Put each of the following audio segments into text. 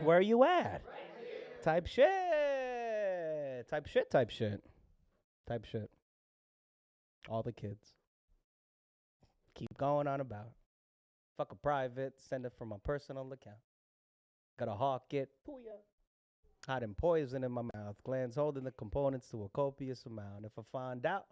Where you at? Type shit. Type shit, type shit. Type shit. All the kids. Keep going on about. Fuck a private, send it from my personal account. Gotta hawk it. Pooya. Hiding poison in my mouth. Glands holding the components to a copious amount. If I find out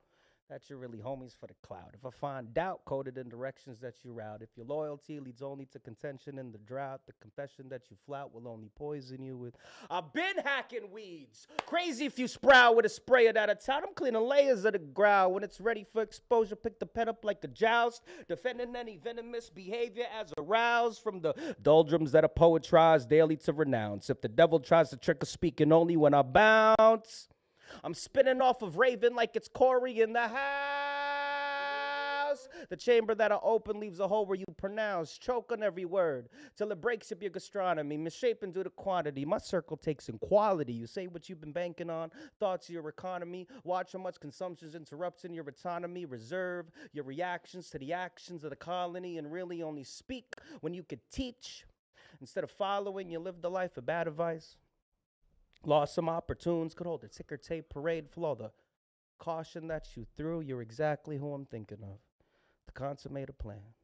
that you're really homies for the cloud. If I find doubt coded in directions that you route. If your loyalty leads only to contention in the drought, the confession that you flout will only poison you with. I've been hacking weeds. Crazy if you sprout with a sprayer that out. I'm cleaning layers of the ground. When it's ready for exposure, pick the pen up like a joust. Defending any venomous behavior as aroused from the doldrums that a poet tries daily to renounce. If the devil tries to trick us speaking only when I bounce. I'm spinning off of Raven like it's Corey in the house. The chamber that I open leaves a hole where you pronounce. Choke on every word till it breaks up your gastronomy. Misshapen due to quantity. My circle takes in quality. You say what you've been banking on. Thoughts of your economy. Watch how much consumption interrupts in your autonomy. Reserve your reactions to the actions of the colony and really only speak when you could teach. Instead of following, you live the life of bad advice. Lost some opportunities, could hold a ticker tape parade full of the caution that you threw. You're exactly who I'm thinking of. To consummate a plan.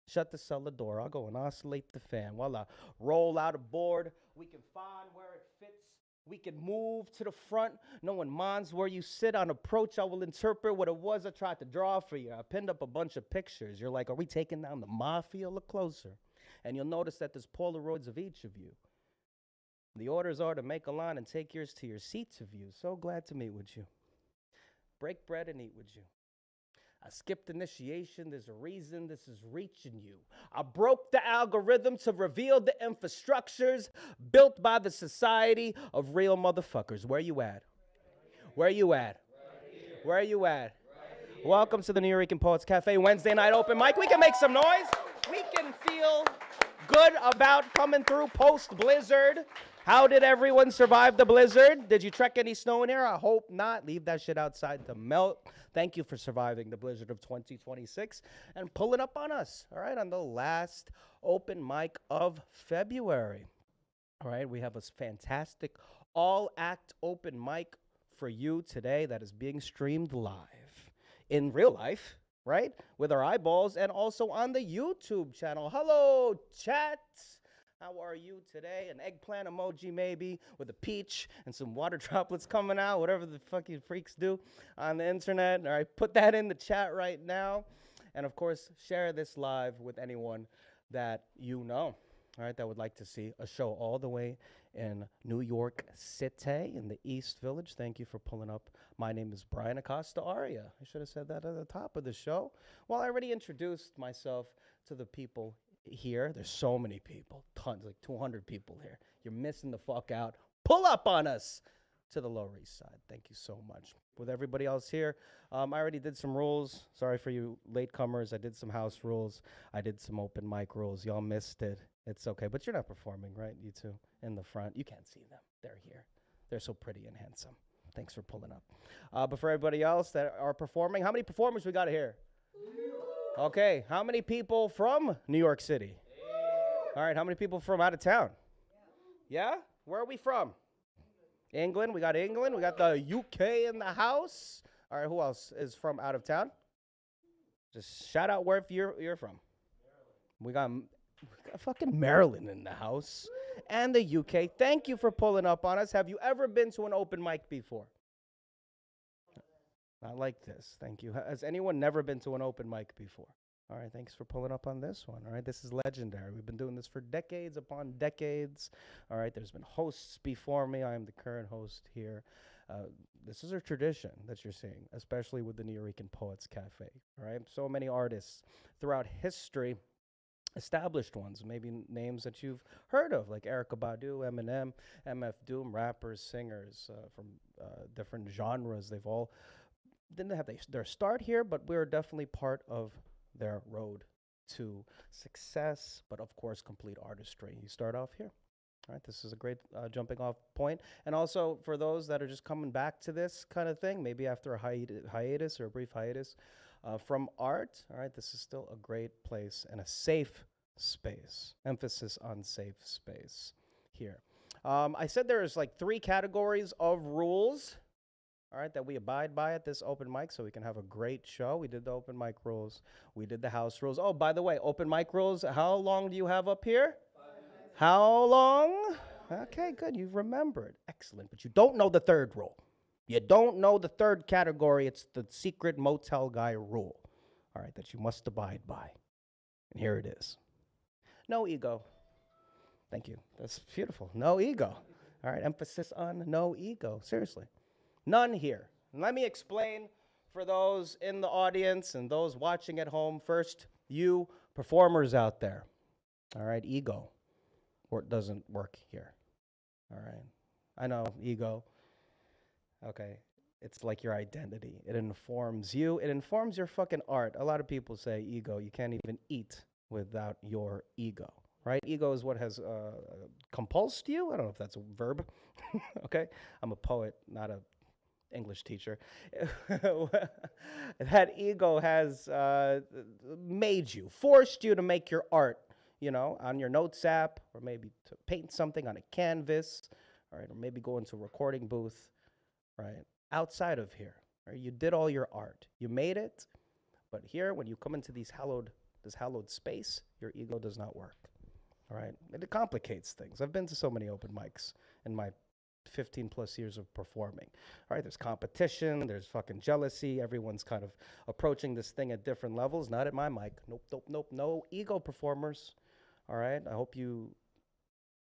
Shut the cellar door. I'll go and oscillate the fan while I roll out a board. We can find where it fits. We can move to the front. No one minds where you sit. On approach, I will interpret what it was I tried to draw for you. I pinned up a bunch of pictures. You're like, are we taking down the mafia? Look closer. And you'll notice that there's Polaroids of each of you. The orders are to make a line and take yours to your seats of you. So glad to meet with you. Break bread and eat with you. I skipped initiation. There's a reason this is reaching you. I broke the algorithm to reveal the infrastructures built by the society of real motherfuckers. Where you at? Where you at? Where you at? Welcome to the Nuyorican Poets Cafe Wednesday night open mic. We can make some noise. We can feel good about coming through post-blizzard. How did everyone survive the blizzard? Did you trek any snow in here? I hope not. Leave that shit outside to melt. Thank you for surviving the blizzard of 2026 and pulling up on us, all right, on the last open mic of February. All right, we have a fantastic all-act open mic for you today that is being streamed live in real life, right, with our eyeballs and also on the YouTube channel. Hello, chat. How are you today? An eggplant emoji maybe with a peach and some water droplets coming out, whatever the fuck you freaks do on the internet. All right, put that in the chat right now. And of course, share this live with anyone that you know, all right, that would like to see a show all the way in New York City in the East Village. Thank you for pulling up. My name is Brian Acosta Arya. I should have said that at the top of the show. Well, I already introduced myself to the people here. There's so many people, tons, like 200 people here. You're missing the fuck out. Pull up on us to the Lower East Side. Thank you so much. With everybody else here, I already did some rules. Sorry for you latecomers. I did some house rules. I did some open mic rules. Y'all missed it. It's okay, but you're not performing, right? You two in the front. You can't see them. They're here. They're so pretty and handsome. Thanks for pulling up. But for everybody else that are performing, how many performers we got here? Okay, how many people from New York City? All right, how many people from out of town? Yeah? Where are we from? England. We got England. We got the UK in the house. All right, who else is from out of town? Just shout out where you're from. We got fucking Maryland in the house and the UK. Thank you for pulling up on us. Have you ever been to an open mic before? Not like this. Thank you. Has anyone never been to an open mic before? All right, thanks for pulling up on this one. All right, this is legendary. We've been doing this for decades upon decades. All right, there's been hosts before me. I am the current host here. This is a tradition that you're seeing, especially with the Nuyorican Poets Cafe. All right, so many artists throughout history, established ones, maybe names that you've heard of, like Erykah Badu, Eminem, MF Doom, rappers, singers from different genres. They've all didn't have their start here, but we're definitely part of their road to success, but of course, complete artistry. You start off here. All right, this is a great jumping off point. And also for those that are just coming back to this kind of thing, maybe after a hiatus or a brief hiatus from art, all right, this is still a great place and a safe space. Emphasis on safe space here. I said there's like 3 categories of rules, all right, that we abide by at this open mic so we can have a great show. We did the open mic rules. We did the house rules. Oh, by the way, open mic rules, how long do you have up here? 5 minutes. How long? Okay, good. You've remembered. Excellent. But you don't know the 3rd rule. You don't know the 3rd category. It's the secret motel guy rule, all right, that you must abide by. And here it is. No ego. Thank you. That's beautiful. No ego. All right, emphasis on no ego. Seriously. None here. And let me explain for those in the audience and those watching at home. First, you performers out there. All right, ego doesn't work here. All right. I know, ego. Okay. It's like your identity. It informs you. It informs your fucking art. A lot of people say ego. You can't even eat without your ego, right? Ego is what has compulsed you. I don't know if that's a verb. Okay. I'm a poet, not a English teacher. That ego has made you, forced you to make your art, you know, on your notes app, or maybe to paint something on a canvas, all right, or maybe go into a recording booth, right, outside of here. Right? You did all your art. You made it, but here, when you come into this hallowed space, your ego does not work, all right? It complicates things. I've been to so many open mics in my 15 plus years of performing. All right, there's competition, there's fucking jealousy. Everyone's kind of approaching this thing at different levels. Not at my mic. Nope. No ego performers. All right, I hope you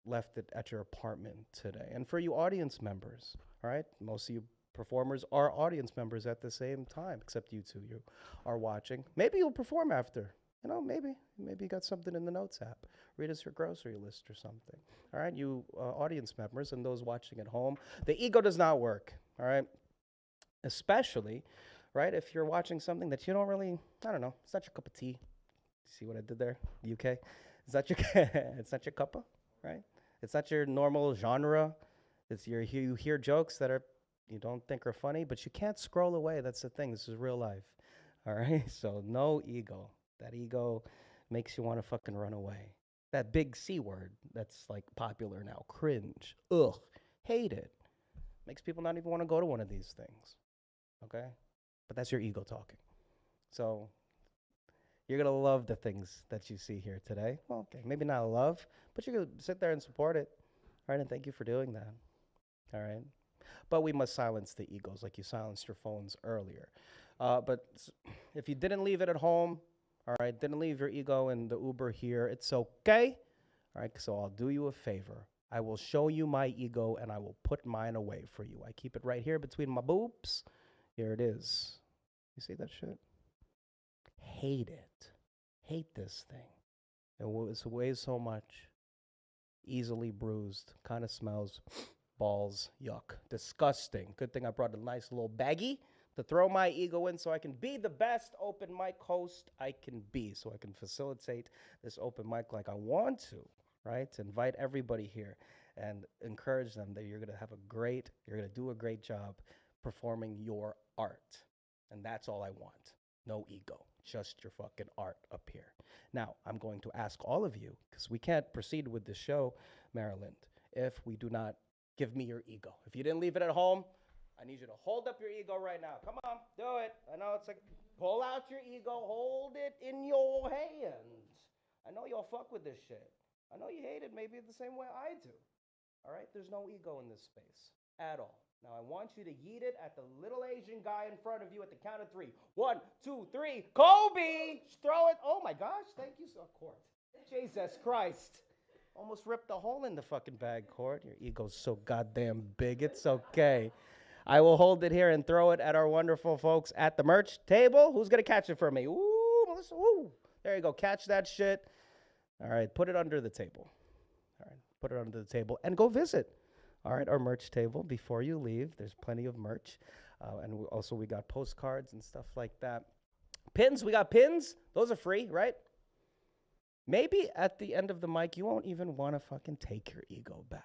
left it at your apartment today. And for you audience members, all right, most of you performers are audience members at the same time, except you two, you are watching. Maybe you'll perform after. You know, maybe you got something in the notes app. Read us your grocery list or something. All right, you audience members and those watching at home, the ego does not work. All right, especially, right, if you're watching something that you don't really, I don't know, it's not your cup of tea. See what I did there, UK? It's not your, it's not your cuppa, right? It's not your normal genre. It's you hear jokes that you don't think are funny, but you can't scroll away. That's the thing. This is real life. All right, so no ego. That ego makes you want to fucking run away. That big C word that's like popular now, cringe, ugh, hate it. Makes people not even want to go to one of these things, okay? But that's your ego talking. So you're going to love the things that you see here today. Well, okay, maybe not love, but you're going to sit there and support it, all right? And thank you for doing that, all right? But we must silence the egos like you silenced your phones earlier. But if you didn't leave it at home, all right, didn't leave your ego in the Uber here, it's okay. All right, so I'll do you a favor. I will show you my ego and I will put mine away for you. I keep it right here between my boobs. Here it is. You see that shit? Hate it. Hate this thing. It weighs so much. Easily bruised. Kind of smells. Balls. Yuck. Disgusting. Good thing I brought a nice little baggie to throw my ego in so I can be the best open mic host I can be, so I can facilitate this open mic like I want to, right? To invite everybody here and encourage them that you're going to do a great job performing your art. And that's all I want. No ego, just your fucking art up here. Now, I'm going to ask all of you, because we can't proceed with this show, Maryland, if we do not give me your ego. If you didn't leave it at home, I need you to hold up your ego right now. Come on, do it. I know it's like, pull out your ego, hold it in your hands. I know y'all fuck with this shit. I know you hate it maybe the same way I do. All right, there's no ego in this space at all. Now I want you to yeet it at the little Asian guy in front of you at the count of 3. 1, 2, 3, Kobe! Throw it. Oh my gosh, thank you so, Court. Jesus Christ. Almost ripped a hole in the fucking bag, Court. Your ego's so goddamn big. It's okay. I will hold it here and throw it at our wonderful folks at the merch table. Who's going to catch it for me? Ooh, Melissa, ooh. There you go. Catch that shit. All right, put it under the table. All right, put it under the table and go visit. All right, our merch table before you leave. There's plenty of merch. And we got postcards and stuff like that. Pins, we got pins. Those are free, right? Maybe at the end of the mic, you won't even want to fucking take your ego back.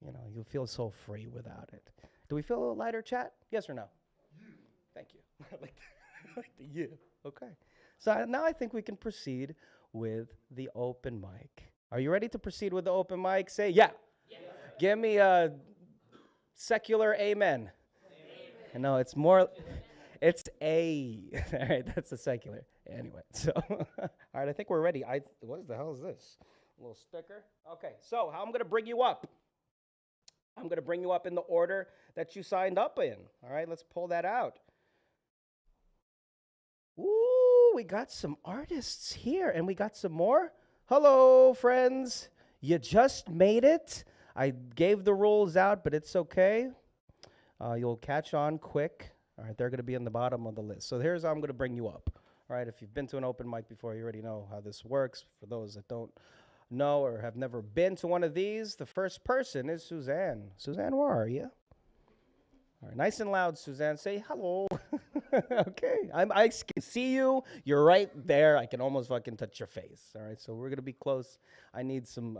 You know, you'll feel so free without it. Do we feel a little lighter, chat? Yes or no? You. Thank you. like the you. Okay. So now I think we can proceed with the open mic. Are you ready to proceed with the open mic? Say yeah. Give me a secular amen. No, it's more, it's a. All right, that's a secular. Anyway, so, all right, I think we're ready. What the hell is this? A little sticker? Okay, so how I'm going to bring you up. I'm going to bring you up in the order that you signed up in. All right, let's pull that out. Ooh, we got some artists here, and we got some more. Hello, friends. You just made it. I gave the rules out, but it's okay. You'll catch on quick. All right, they're going to be in the bottom of the list. So here's how I'm going to bring you up. All right, if you've been to an open mic before, you already know how this works. For those that don't know or have never been to one of these, the first person is Suzanne. Suzanne, where are you? All right, nice and loud, Suzanne. Say hello. Okay, I can see you. You're right there. I can almost fucking touch your face. All right, so we're gonna be close. I need some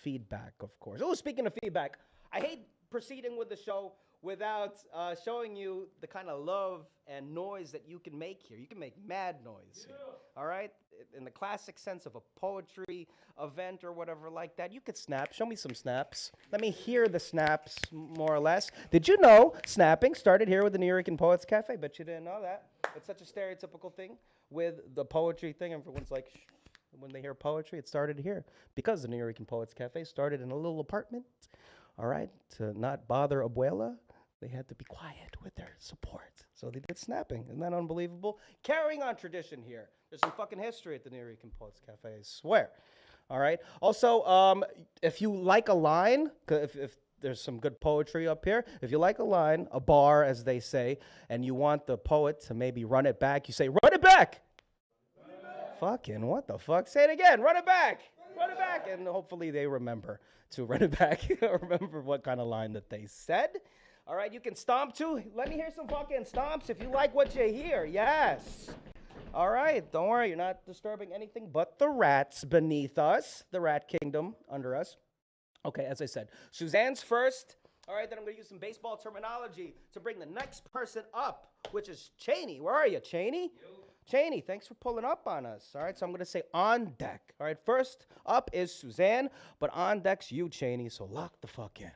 feedback, of course. Oh, speaking of feedback, I hate proceeding with the show without showing you the kind of love and noise that you can make here. You can make mad noise here, all right? In the classic sense of a poetry event or whatever like that, you could snap. Show me some snaps. Let me hear the snaps, more or less. Did you know snapping started here with the Nuyorican Poets Cafe? Bet you didn't know that. It's such a stereotypical thing with the poetry thing. Everyone's like, shh. When they hear poetry, it started here because the Nuyorican Poets Cafe started in a little apartment, all right, to not bother Abuela. They had to be quiet with their support. So they did snapping. Isn't that unbelievable? Carrying on tradition here. There's some fucking history at the Nuyorican Poets Cafe, I swear. All right. Also, if you like a line, if there's some good poetry up here, if you like a line, a bar, as they say, and you want the poet to maybe run it back, you say, run it back. Run it back. Fucking what the fuck? Say it again. Run it back. Run it back. And hopefully they remember to run it back. Remember what kind of line that they said. All right, you can stomp too. Let me hear some fucking stomps if you like what you hear. Yes. All right, don't worry. You're not disturbing anything but the rats beneath us, the rat kingdom under us. Okay, as I said, Suzanne's first. All right, then I'm going to use some baseball terminology to bring the next person up, which is Chaney. Where are you, Chaney? Chaney, thanks for pulling up on us. All right, so I'm going to say on deck. All right, first up is Suzanne, but on deck's you, Chaney, so lock the fuck in.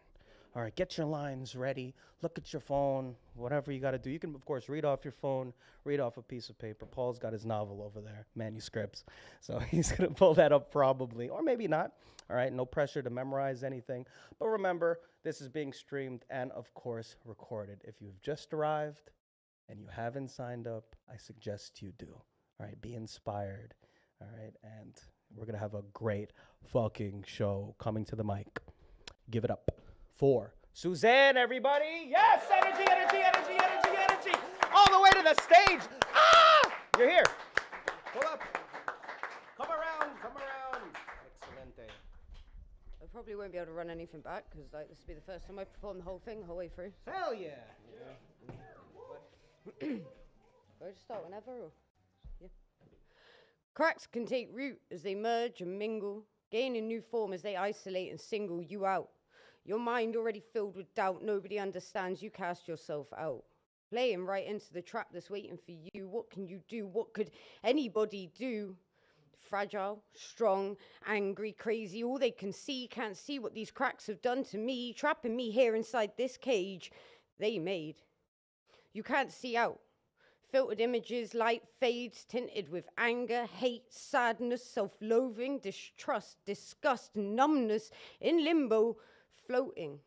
All right, get your lines ready. Look at your phone, whatever you got to do. You can, of course, read off your phone, read off a piece of paper. Paul's got his novel over there, manuscripts. So he's going to pull that up probably, or maybe not. All right, no pressure to memorize anything. But remember, this is being streamed and, of course, recorded. If you've just arrived and you haven't signed up, I suggest you do. All right, be inspired. All right, and we're going to have a great fucking show coming to the mic. Give it up. For Suzanne, everybody. Yes, energy, energy, energy, energy, energy. All the way to the stage. Ah! You're here. Pull up. Come around, come around. Excelente. I probably won't be able to run anything back because this will be the first time I perform the whole thing the whole way through. Hell yeah. Do I just start whenever? Or? Yeah. Cracks can take root as they merge and mingle, gaining new form as they isolate and single you out. Your mind already filled with doubt, nobody understands, you cast yourself out. Playing right into the trap that's waiting for you. What can you do? What could anybody do? Fragile, strong, angry, crazy, all they can see, can't see what these cracks have done to me, trapping me here inside this cage they made. You can't see out. Filtered images, light fades, tinted with anger, hate, sadness, self-loathing, distrust, disgust, numbness, in limbo, floating.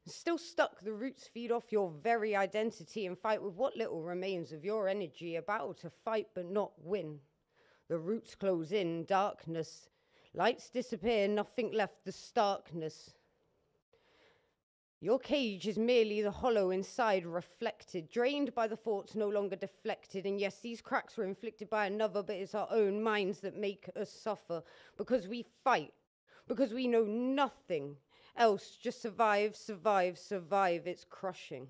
Still stuck, the roots feed off your very identity and fight with what little remains of your energy, a battle to fight but not win. The roots close in, darkness. Lights disappear, nothing left, the starkness. Your cage is merely the hollow inside reflected, drained by the thoughts no longer deflected. And yes, these cracks were inflicted by another, but it's our own minds that make us suffer. Because we fight, because we know nothing else, just survive, survive, survive. It's crushing.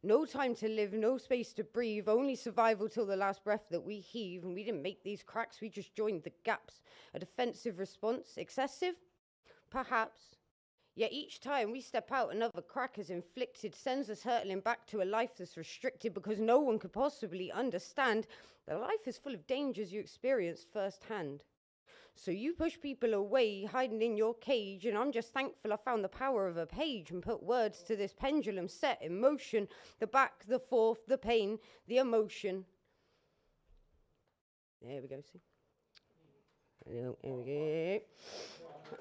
No time to live, no space to breathe, only survival till the last breath that we heave. And we didn't make these cracks, we just joined the gaps. A defensive response, excessive? Perhaps. Yet each time we step out, another crack is inflicted, sends us hurtling back to a life that's restricted because no one could possibly understand that life is full of dangers you experienced firsthand. So you push people away, hiding in your cage, and I'm just thankful I found the power of a page and put words to this pendulum set in motion. The back, the forth, the pain, the emotion. There we go, see? There we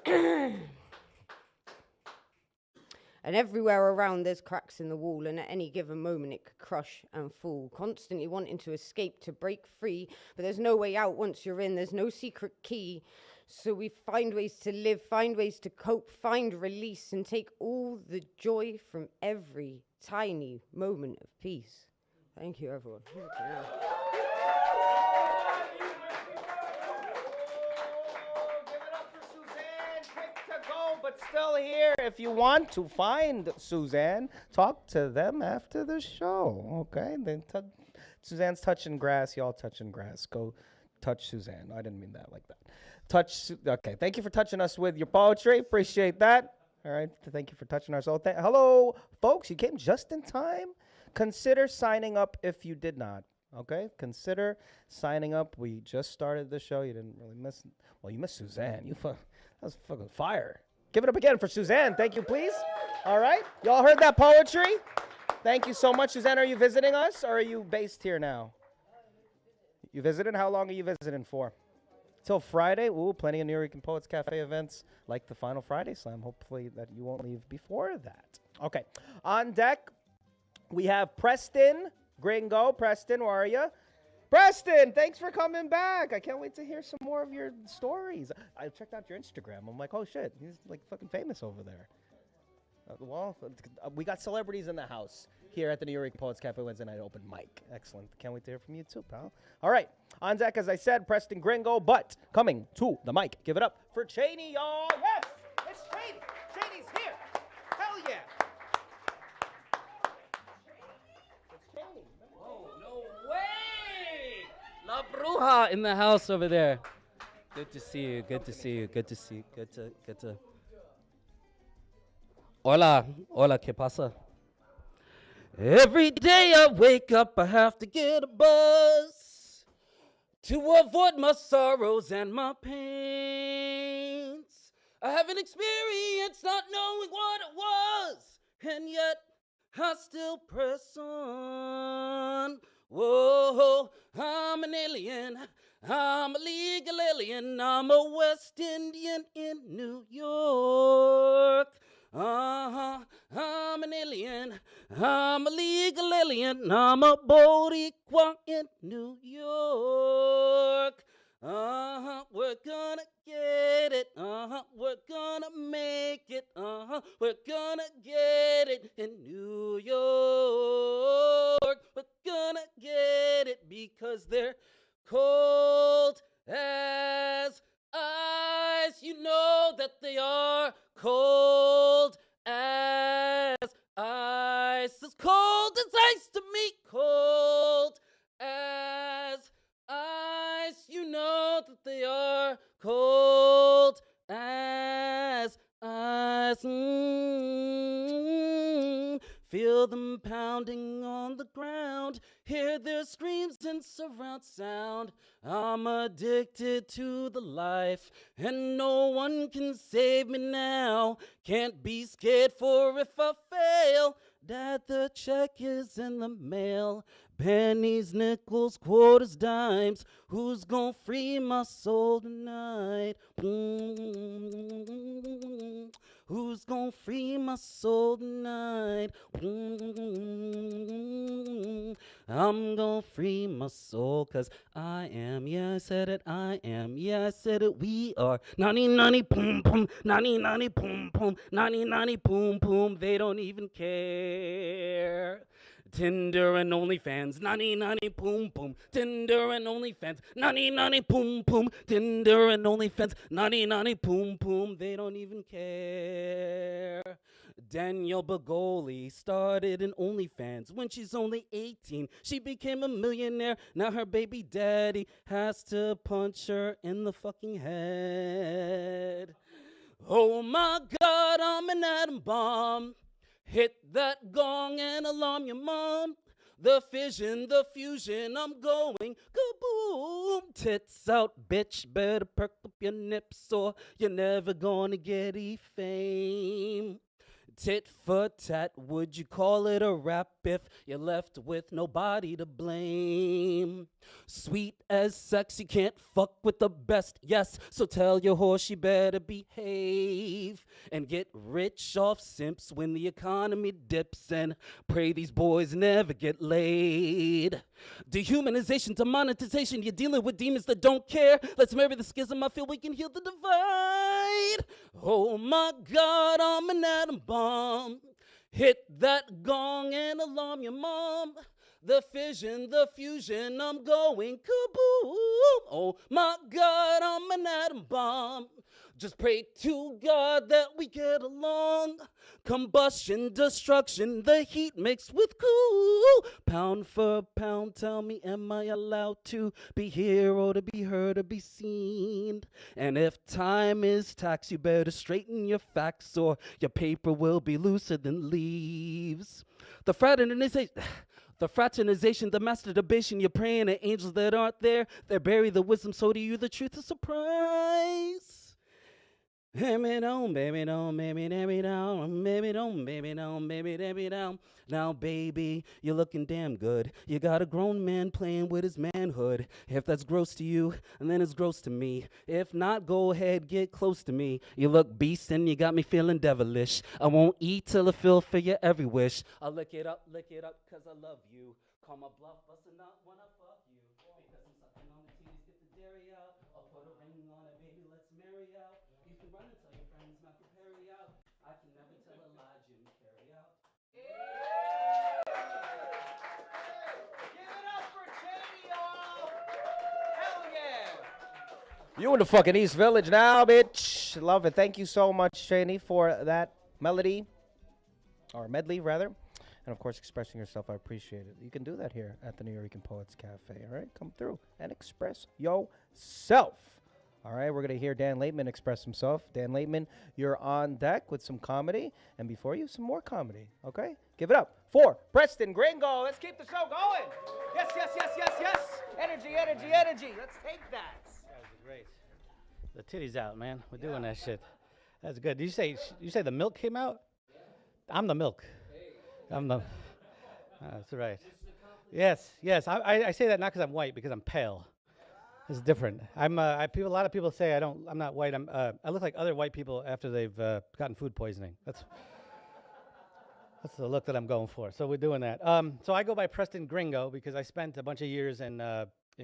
go. And everywhere around there's cracks in the wall, and at any given moment it could crush and fall, constantly wanting to escape, to break free, but there's no way out once you're in, there's no secret key. So we find ways to live, find ways to cope, find release, and take all the joy from every tiny moment of peace. Thank you, everyone. But still here. If you want to find Suzanne, talk to them after the show. Okay? Then Suzanne's touching grass. Y'all touching grass. Go touch Suzanne. I didn't mean that like that. Okay. Thank you for touching us with your poetry. Appreciate that. All right. Thank you for touching our soul. Hello, folks. You came just in time. Consider signing up if you did not. Okay? Consider signing up. We just started the show. You didn't really miss. Well, you missed Suzanne. That was fucking fire. Give it up again for Suzanne. Thank you, please. All right. Y'all heard that poetry? Thank you so much. Suzanne, are you visiting us or are you based here now? You visiting? How long are you visiting for? Till Friday? Ooh, plenty of Nuyorican Poets Cafe events like the Final Friday Slam. Hopefully that you won't leave before that. Okay. On deck, we have Preston Gringo. Preston, where are you? Preston, thanks for coming back. I can't wait to hear some more of your stories. I checked out your Instagram. I'm like, oh, shit. He's, like, fucking famous over there. We got celebrities in the house here at the Nuyorican Poets Cafe Wednesday night open mic. Excellent. Can't wait to hear from you, too, pal. All right. On deck, as I said, Preston Gringo, but coming to the mic. Give it up for Chaney, y'all. Yes, it's Chaney. Chaney's here. Hell yeah. It's Chaney. Oh, no way. La Bruja in the house over there. Good to see you. Good to see you. Good to see you. Good to. Hola. Hola, ¿qué pasa? Every day I wake up, I have to get a buzz to avoid my sorrows and my pains. I have an experience not knowing what it was, and yet I still press on. Whoa, I'm an alien, I'm a legal alien, I'm a West Indian in New York. I'm an alien, I'm a legal alien, I'm a Boricua in New York. We're gonna get it, we're gonna make it, we're gonna get it in New York. We're gonna get it because they're cold as ice. You know that they are cold as ice. As cold as ice to me, cold as ice. You know that they are cold as ice. Feel them pounding on the ground, hear their screams in surround sound. I'm addicted to the life, and no one can save me now. Can't be scared for if I fail. Dad, the check is in the mail. Pennies, nickels, quarters, dimes. Who's gonna free my soul tonight? Who's gonna free my soul tonight? I'm gonna free my soul, 'cause I am, yeah, I said it, I am, yeah, I said it, we are. Nani, nani, boom, boom, nani, nani, boom, boom, nani, nani, boom, boom, they don't even care. Tinder and OnlyFans, nani, nani, boom, boom. Tinder and OnlyFans, nani, nani, boom, boom. Tinder and OnlyFans, nani, nani, boom, boom. They don't even care. Danielle Bagoli started an OnlyFans when she's only 18. She became a millionaire. Now her baby daddy has to punch her in the fucking head. Oh my God, I'm an atom bomb. Hit that gong and alarm your mom. The fission, the fusion, I'm going kaboom. Tits out, bitch, better perk up your nips or you're never gonna get fame. Tit for tat, would you call it a rap if you're left with nobody to blame? Sweet as sex, you can't fuck with the best, yes, so tell your horse she better behave and get rich off simps when the economy dips, and pray these boys never get laid. Dehumanization to monetization, you're dealing with demons that don't care. Let's marry the schism, I feel we can heal the divide. Oh my God, I'm an atom bomb. Hit that gong and alarm your mom. The fission, the fusion, I'm going kaboom. Oh my God, I'm an atom bomb. Just pray to God that we get along. Combustion, destruction, the heat mixed with cool. Pound for pound, tell me, am I allowed to be here or to be heard or be seen? And if time is tax, you better straighten your facts or your paper will be looser than leaves. The fraternization, the masturbation, you're praying to angels that aren't there. They bury the wisdom, so to you the truth is surprise. Baby down, baby down, baby baby down, baby down, baby down, baby baby down. Now, baby, you're looking damn good. You got a grown man playing with his manhood. If that's gross to you, and then it's gross to me. If not, go ahead, get close to me. You look beast and you got me feeling devilish. I won't eat till I fulfill your every wish. I'll lick it up, cause I love you. Call my bluff, bustin' not when I fuck you. Because I'm sucking on the titties, get the dairy out. I'll put a ring on it, baby, let's marry out. You can run and tell your friends Matthew Perry out. I can never tell a lie, Jim Carrey out. Give it up for Chaney, y'all! Hell yeah! You in the fucking East Village now, bitch. Love it. Thank you so much, Chaney, for that melody, or medley, rather. And, of course, expressing yourself. I appreciate it. You can do that here at the Nuyorican Poets Cafe, all right? Come through and express yourself. All right, we're going to hear Dan Laitman express himself. Dan Laitman, you're on deck with some comedy. And before you, some more comedy, okay? Give it up for Preston Gringo. Let's keep the show going. Yes, yes, yes, yes, yes. Energy, energy, energy. Let's take that. That was great. The titties out, man. We're doing that shit. That's good. Did you say the milk came out? I'm the milk. I'm the. That's right. Yes, yes. I say that not because I'm white, because I'm pale. It's different. A lot of people say I'm not white. I look like other white people after they've gotten food poisoning. That's the look that I'm going for. So we're doing that. So I go by Preston Gringo because I spent a bunch of years in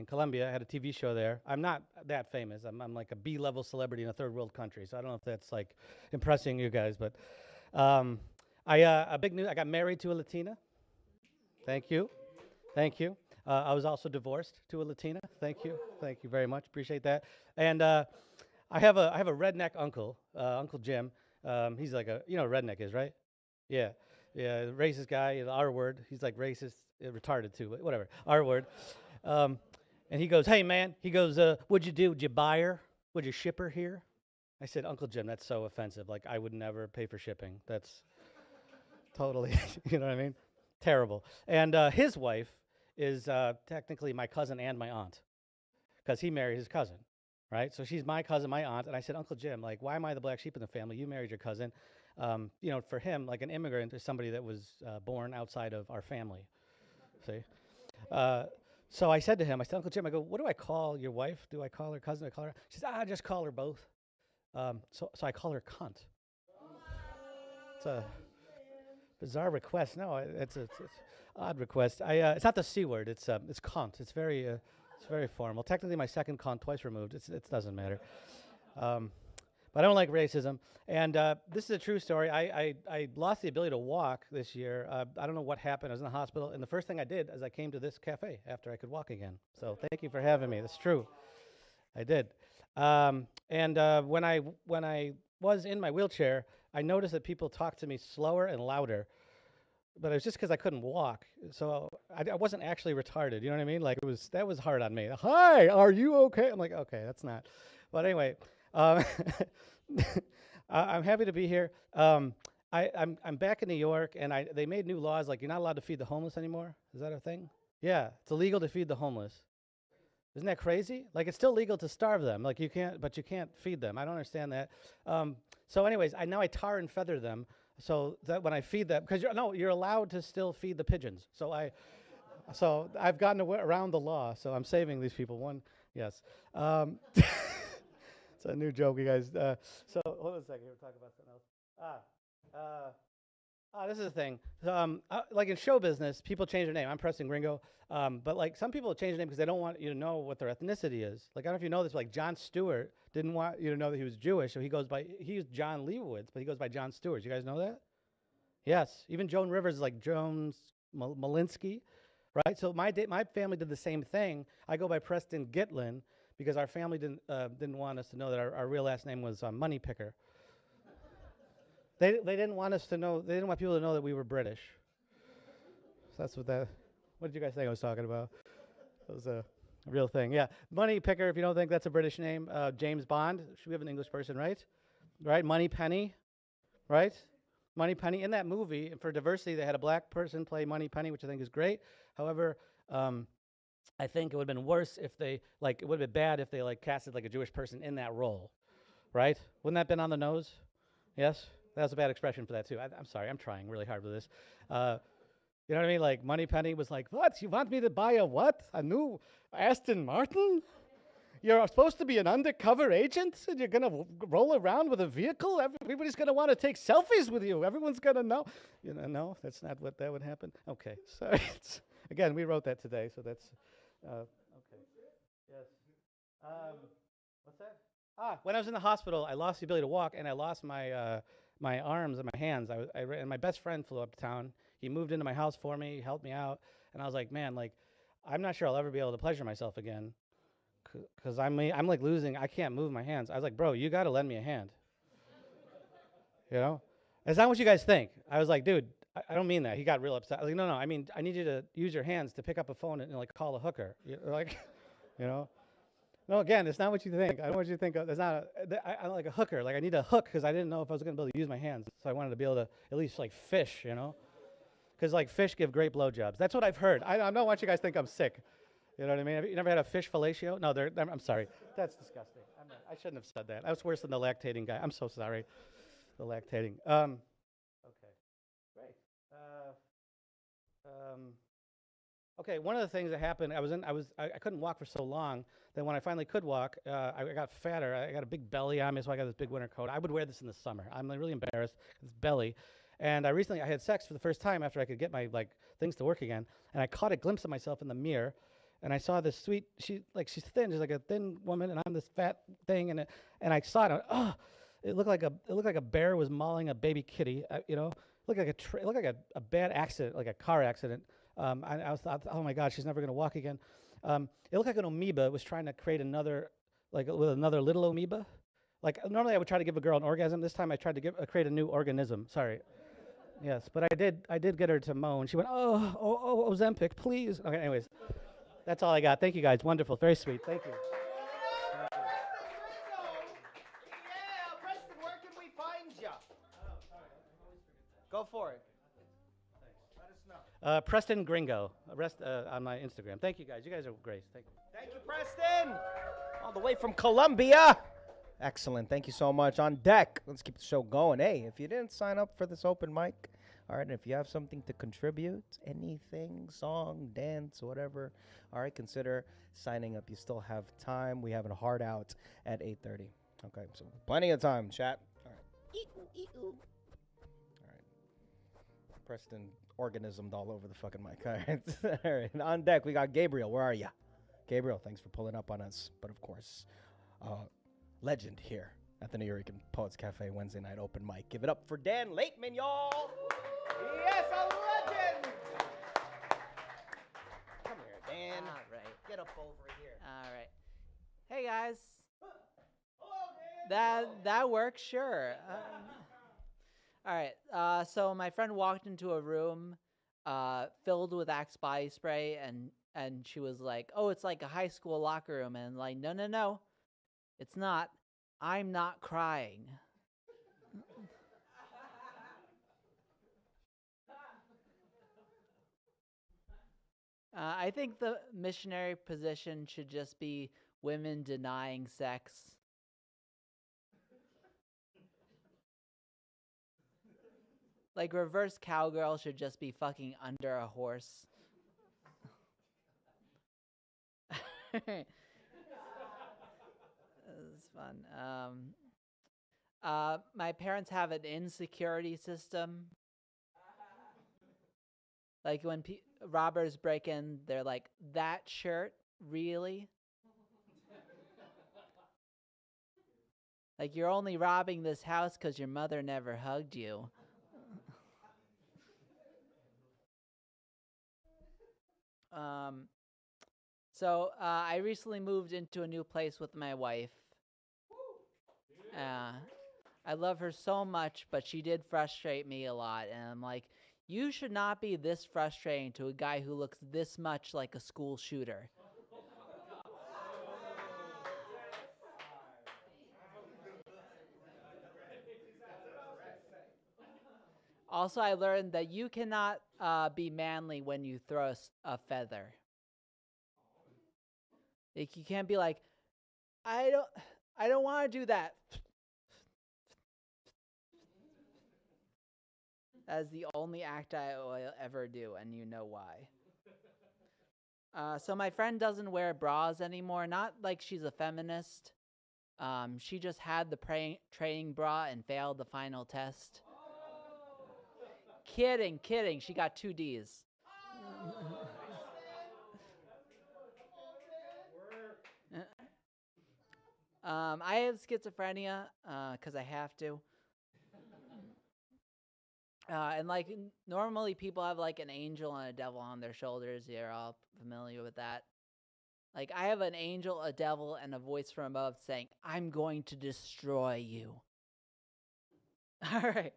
Colombia. I had a TV show there. I'm not that famous. I'm like a B-level celebrity in a third world country. So I don't know if that's like impressing you guys, but I got married to a Latina. Thank you. I was also divorced to a Latina. Thank you very much. Appreciate that. And I have a redneck uncle, Uncle Jim. He's like you know what redneck is, right? Yeah, racist guy. The R word. He's like racist, retarded too. Whatever. R word. And he goes, "Hey man," he goes, "What'd you do? Would you buy her? Would you ship her here?" I said, "Uncle Jim, that's so offensive. Like I would never pay for shipping. That's totally, you know what I mean? Terrible." And his wife is technically my cousin and my aunt, because he married his cousin, right? So she's my cousin, my aunt. And I said, "Uncle Jim, like, why am I the black sheep in the family? You married your cousin." You know, for him, like an immigrant is somebody that was born outside of our family. See? So I said to him, I said, "Uncle Jim, I go, what do I call your wife? Do I call her cousin? Do I call her?" She said, just call her both. So I call her cunt. It's a bizarre request. No, it's odd request. It's not the C word. It's cunt. It's very formal. Technically, my second cunt twice removed. It doesn't matter. But I don't like racism. And this is a true story. I lost the ability to walk this year. I don't know what happened. I was in the hospital, and the first thing I did is I came to this cafe after I could walk again. So thank you for having me. That's true. I did. And when I was in my wheelchair, I noticed that people talked to me slower and louder. But it was just because I couldn't walk. So I wasn't actually retarded. You know what I mean? Like that was hard on me. "Hi, are you okay?" I'm like, okay, that's not. But anyway, I'm happy to be here. I'm back in New York, and they made new laws like you're not allowed to feed the homeless anymore. Is that a thing? Yeah, it's illegal to feed the homeless. Isn't that crazy? Like it's still legal to starve them. Like you can't feed them. I don't understand that. So anyways, now I tar and feather them so that when I feed them, because you're allowed to still feed the pigeons. So I've gotten around the law. So I'm saving these people. Yes. It's a new joke, you guys. So hold on a second. We're talking about something else. This is the thing. Like in show business, people change their name. I'm Preston Gringo. But like some people change their name because they don't want you to know what their ethnicity is. Like I don't know if you know this, but like Jon Stewart didn't want you to know that he was Jewish, so he's John Leibowitz, but he goes by Jon Stewart. You guys know that? Yes. Even Joan Rivers is like Joan Malinsky, right? So my family did the same thing. I go by Preston Gitlin because our family didn't want us to know that our real last name was Money Picker. They didn't want us to know. They didn't want people to know that we were British. So that's what that. What did you guys think I was talking about? It was a real thing. Yeah, Money Picker. If you don't think that's a British name, James Bond. Should we have an English person, right? Right. Money Penny, right? Money Penny. In that movie, for diversity, they had a black person play Money Penny, which I think is great. However, I think it would have been worse if it would have been bad if they casted like a Jewish person in that role, right? Wouldn't that have been on the nose? Yes. That was a bad expression for that, too. I'm sorry. I'm trying really hard with this. You know what I mean? Like, Money Penny was like, what? You want me to buy a what? A new Aston Martin? You're supposed to be an undercover agent? And you're going to roll around with a vehicle? Everybody's going to want to take selfies with you. Everyone's going to know. No, that's not what that would happen. Okay, sorry. Again, we wrote that today, so that's... okay. Yes. What's that? When I was in the hospital, I lost the ability to walk, and I lost my... my arms and my hands. And my best friend flew up to town. He moved into my house for me, he helped me out, and I was like, man, I'm not sure I'll ever be able to pleasure myself again, because I'm like losing. I can't move my hands. I was like, bro, you got to lend me a hand. It's not what you guys think. I was like, dude, I don't mean that. He got real upset. I was like, no, I mean, I need you to use your hands to pick up a phone and call a hooker. No, again, it's not what you think. I don't want you to think it's not. I'm like a hooker. Like I need a hook because I didn't know if I was going to be able to use my hands. So I wanted to be able to at least fish, because fish give great blowjobs. That's what I've heard. I don't want you guys to think I'm sick. You know what I mean? Have you never had a fish fellatio? No, I'm sorry. That's disgusting. I shouldn't have said that. I was worse than the lactating guy. I'm so sorry. The lactating. Okay, great. Okay, one of the things that happened, I couldn't walk for so long that when I finally could walk, I got fatter. I got a big belly on me, so I got this big winter coat. I would wear this in the summer. I'm really embarrassed. This belly. And I had sex for the first time after I could get my things to work again. And I caught a glimpse of myself in the mirror, and I saw this sweet. She's thin. She's like a thin woman, and I'm this fat thing. And I saw it. It looked like a bear was mauling a baby kitty. It looked like a bad accident, like a car accident. I thought, oh my God, she's never going to walk again. It looked like an amoeba was trying to create another little amoeba. Normally I would try to give a girl an orgasm. This time I tried to create a new organism. Sorry. Yes, but I did get her to moan. She went, oh, Ozempic, please. Okay, anyways, that's all I got. Thank you guys. Wonderful. Very sweet. Thank you. Yeah, Preston, where can we find you? Go for it. Preston Gringo, on my Instagram. Thank you guys. You guys are great. Thank you. Thank you, Preston. All the way from Colombia. Excellent. Thank you so much. On deck. Let's keep the show going. Hey, if you didn't sign up for this open mic, all right, and if you have something to contribute, anything, song, dance, whatever, all right, consider signing up. You still have time. We have a hard out at 8:30. Okay, so plenty of time, chat. All right. All right. Preston organismed all over the fucking mic. All right. All right. On deck, we got Gabriel. Where are you? Gabriel, thanks for pulling up on us. But of course, legend here at the Nuyorican Poets Cafe Wednesday night open mic. Give it up for Dan Laitman, y'all. Yes, a legend. Come here, Dan. All right. Get up over here. All right. Hey, guys. Hello, Dan. That works, sure. All right. So my friend walked into a room filled with Axe body spray, and she was like, "Oh, it's like a high school locker room." And like, no, it's not. I'm not crying. I think the missionary position should just be women denying sex. Like reverse cowgirl should just be fucking under a horse. This is fun. My parents have an insecurity system. Like when robbers break in, they're like, "That shirt, really?" Like you're only robbing this house because your mother never hugged you. So I recently moved into a new place with my wife. I love her so much, but she did frustrate me a lot. And I'm like, you should not be this frustrating to a guy who looks this much like a school shooter. Also, I learned that you cannot be manly when you throw a feather. Like you can't be like, I don't want to do that. That is the only act I will ever do, and you know why. So my friend doesn't wear bras anymore. Not like she's a feminist. She just had the training bra and failed the final test. Kidding. She got 2 Ds. I have schizophrenia because I have to. And like normally people have like an angel and a devil on their shoulders. You're all familiar with that. Like I have an angel, a devil, and a voice from above saying, "I'm going to destroy you." All right.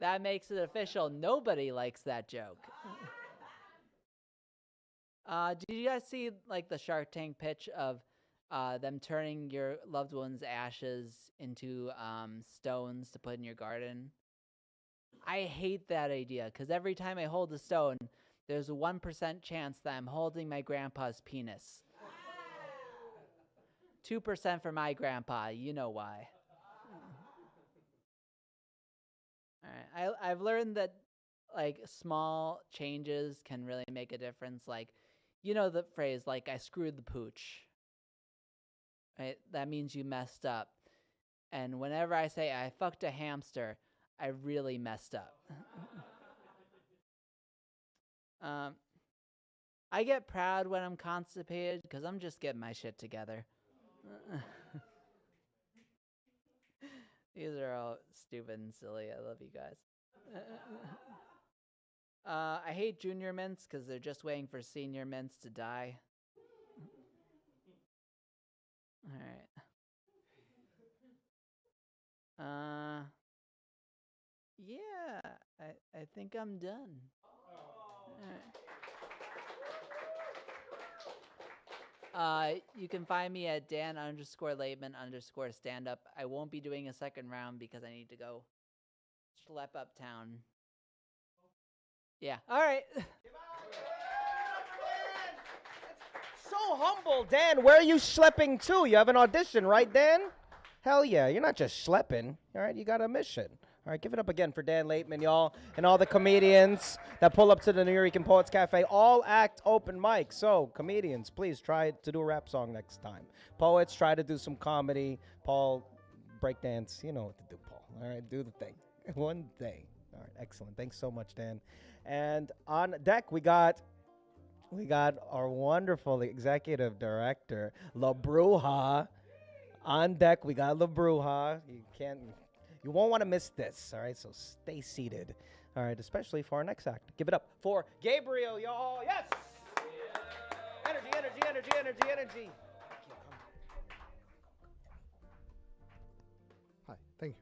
That makes it official. Nobody likes that joke. Did you guys see like the Shark Tank pitch of them turning your loved one's ashes into stones to put in your garden? I hate that idea because every time I hold a stone, there's a 1% chance that I'm holding my grandpa's penis. 2% for my grandpa. You know why. All right. I've learned that like small changes can really make a difference. Like, you know the phrase like I screwed the pooch. Right? That means you messed up. And whenever I say I fucked a hamster, I really messed up. I get proud when I'm constipated because I'm just getting my shit together. These are all stupid and silly. I love you guys. I hate junior mints because they're just waiting for senior mints to die. All right. Yeah, I think I'm done. You can find me at Dan_Laitman_stand-up. I won't be doing a second round because I need to go schlep uptown. Yeah. All right. So humble, Dan. Where are you schlepping to? You have an audition, right, Dan? Hell yeah. You're not just schlepping. All right, you got a mission. All right, give it up again for Dan Laitman, y'all, and all the comedians that pull up to the Nuyorican Poets Cafe. All act open mic. So, comedians, please try to do a rap song next time. Poets, try to do some comedy. Paul, breakdance. You know what to do, Paul. All right, do the thing. One thing. All right, excellent. Thanks so much, Dan. And on deck, we got our wonderful executive director, La Bruja. On deck, we got La Bruja. You won't want to miss this, all right? So stay seated, all right, especially for our next act. Give it up for Gabriel, y'all. Yes! Energy. Hi, thank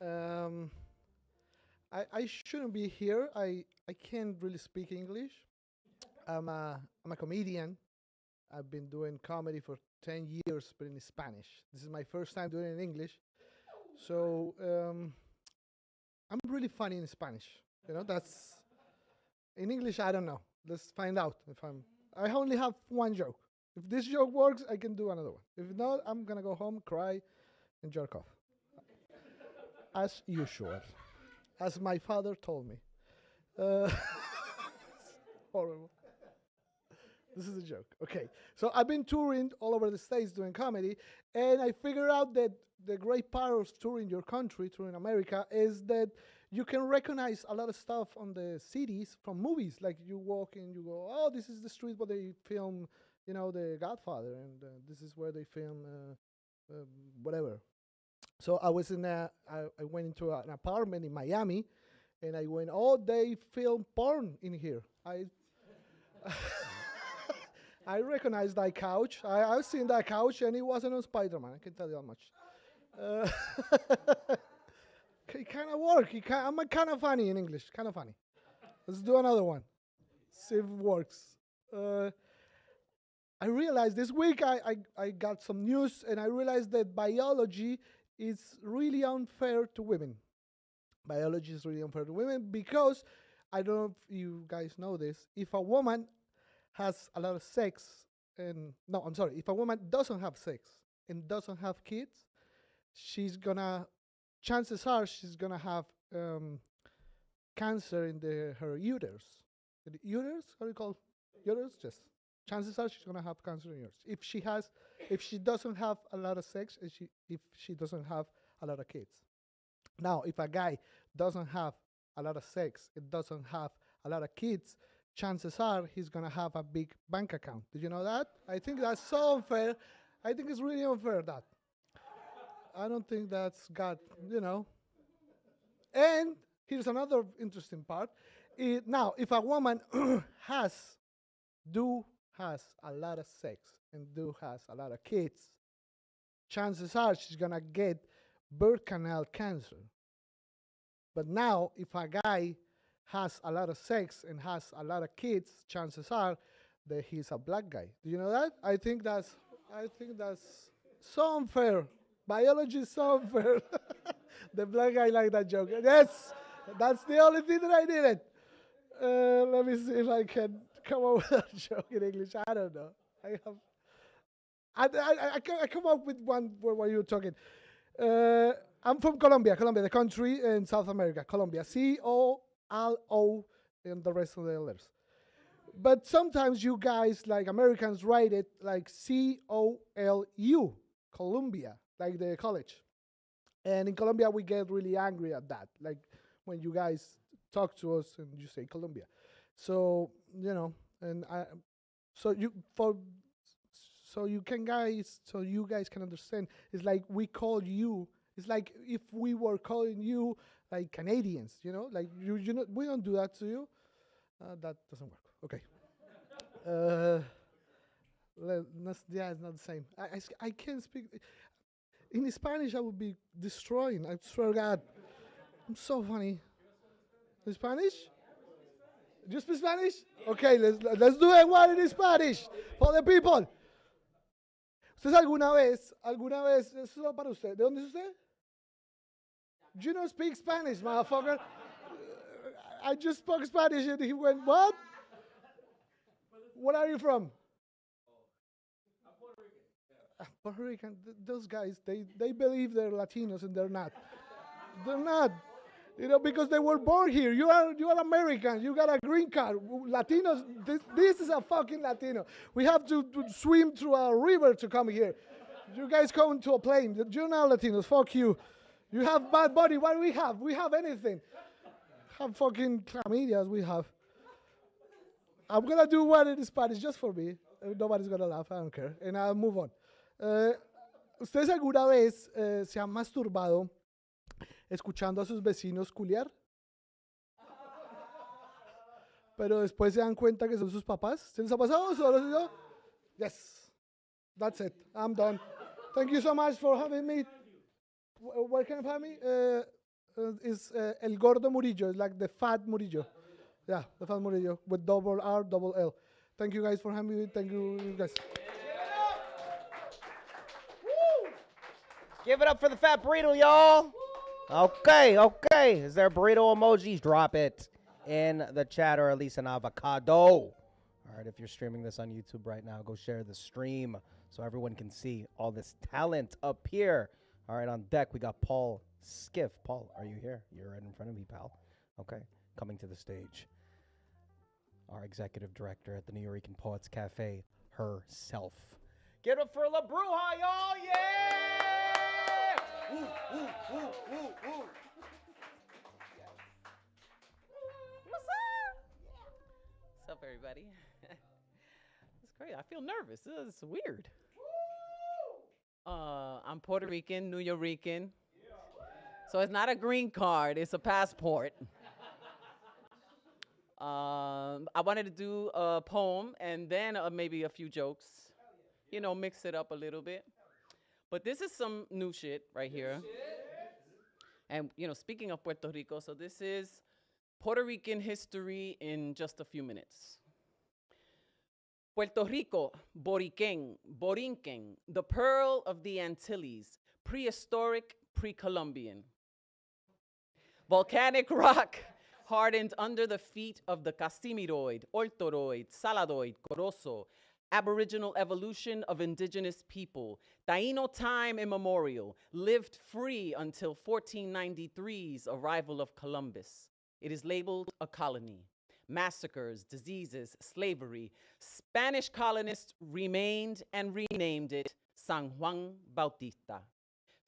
you. I shouldn't be here. I can't really speak English. I'm a comedian. I've been doing comedy for 10 years, but in Spanish. This is my first time doing it in English. So I'm really funny in Spanish. You know, that's in English. I don't know. Let's find out if I'm. I only have one joke. If this joke works, I can do another one. If not, I'm gonna go home, cry, and jerk off. As usual. As my father told me. Horrible. This is a joke. Okay. So I've been touring all over the States doing comedy, and I figured out that the great part of touring your country, touring America, is that you can recognize a lot of stuff on the cities from movies. Like you walk in, you go, oh, this is the street where they film, The Godfather, and this is where they film whatever. So I was I went into an apartment in Miami, and I went, oh, they film porn in here. I recognized that couch. I've seen that couch, and it wasn't on Spider-Man. I can tell you how much. It kind of work. I'm kind of funny in English. Kind of funny. Let's do another one. See if it works. I realized this week I got some news, and I realized that biology is really unfair to women. Biology is really unfair to women because, I don't know if you guys know this, if a woman has a lot of sex, if a woman doesn't have sex and doesn't have kids, chances are she's gonna have cancer in her uterus. The uterus? How do you call uterus? Yes. Chances are she's gonna have cancer in yours. If she doesn't have a lot of sex, and if she doesn't have a lot of kids. Now, if a guy doesn't have a lot of sex, it doesn't have a lot of kids, chances are he's gonna have a big bank account. Did you know that? I think that's so unfair. I think it's really unfair that. I don't think that's God, And here's another interesting part. Now, if a woman has a lot of sex and has a lot of kids, chances are she's gonna get birth canal cancer. But now, if a guy has a lot of sex and has a lot of kids, chances are that he's a black guy. Do you know that? I think that's so unfair. Biology is so unfair. The black guy liked that joke. Yes, that's the only thing that I needed. Let me see if I can come up with a joke in English. I don't know. I come up with one while you were talking. I'm from Colombia, the country in South America. Colombia, C-O-L-O, and the rest of the letters. But sometimes you guys, like Americans, write it like C-O-L-U, Columbia, like the college. And in Colombia, we get really angry at that, like when you guys talk to us and you say Colombia. So, so you guys can understand. It's like we call you. It's like if we were calling you like Canadians, like we don't do that to you. That doesn't work. Okay. It's not the same. I can't speak. In Spanish, I would be destroying. I swear to God. I'm so funny. In Spanish? Do you speak Spanish? Okay, let's do it one in Spanish for the people. ¿Ustedes alguna vez, eso es solo para usted? ¿De dónde es usted? You don't speak Spanish, motherfucker. I just spoke Spanish and he went, what? Where are you from? Puerto Rican. Those guys, they believe they're Latinos and they're not. They're not. Because they were born here. You are American. You got a green card. Latinos, this is a fucking Latino. We have to swim through a river to come here. You guys come to a plane. You're not Latinos. Fuck you. You have bad body. What do we have? We have anything. Have fucking chlamydias. We have. I'm going to do one in Spanish just for me. Nobody's going to laugh. I don't care. And I'll move on. ¿Ustedes alguna vez se han masturbado escuchando a sus vecinos culiar? Pero después se dan cuenta que son sus papás. ¿Se les ha pasado? ¿Solo yo? Yes. That's it. I'm done. Thank you so much for having me. Where can you find me? It's El Gordo Murillo. It's like the fat Murillo. Yeah, the fat Murillo with double R, double L. Thank you guys for having me. Thank you guys. Give it up for the fat burrito, y'all. Okay. Is there burrito emojis? Drop it in the chat, or at least an avocado. All right, if you're streaming this on YouTube right now, go share the stream so everyone can see all this talent up here. All right, on deck, we got Paul Skiff. Paul, are you here? You're right in front of me, pal. Okay, coming to the stage. Our executive director at the Nuyorican Poets Cafe herself. Get up for La Bruja, y'all! Yeah! Woo, woo, woo, woo, woo. What's up, everybody? It's great. I feel nervous. This is weird. I'm Puerto Rican, Nuyorican. So it's not a green card, it's a passport. I wanted to do a poem and then maybe a few jokes. You know, mix it up a little bit. But this is some new shit right here. And, you know, speaking of Puerto Rico, so this is Puerto Rican history in just a few minutes. Puerto Rico, Borinquen, the pearl of the Antilles, prehistoric, pre-Columbian. Volcanic rock hardened under the feet of the Casimiroid, Oltoroid, Saladoid, Corozo, aboriginal evolution of indigenous people, Taino time immemorial, lived free until 1493's arrival of Columbus. It is labeled a colony. Massacres, diseases, slavery. Spanish colonists remained and renamed it San Juan Bautista.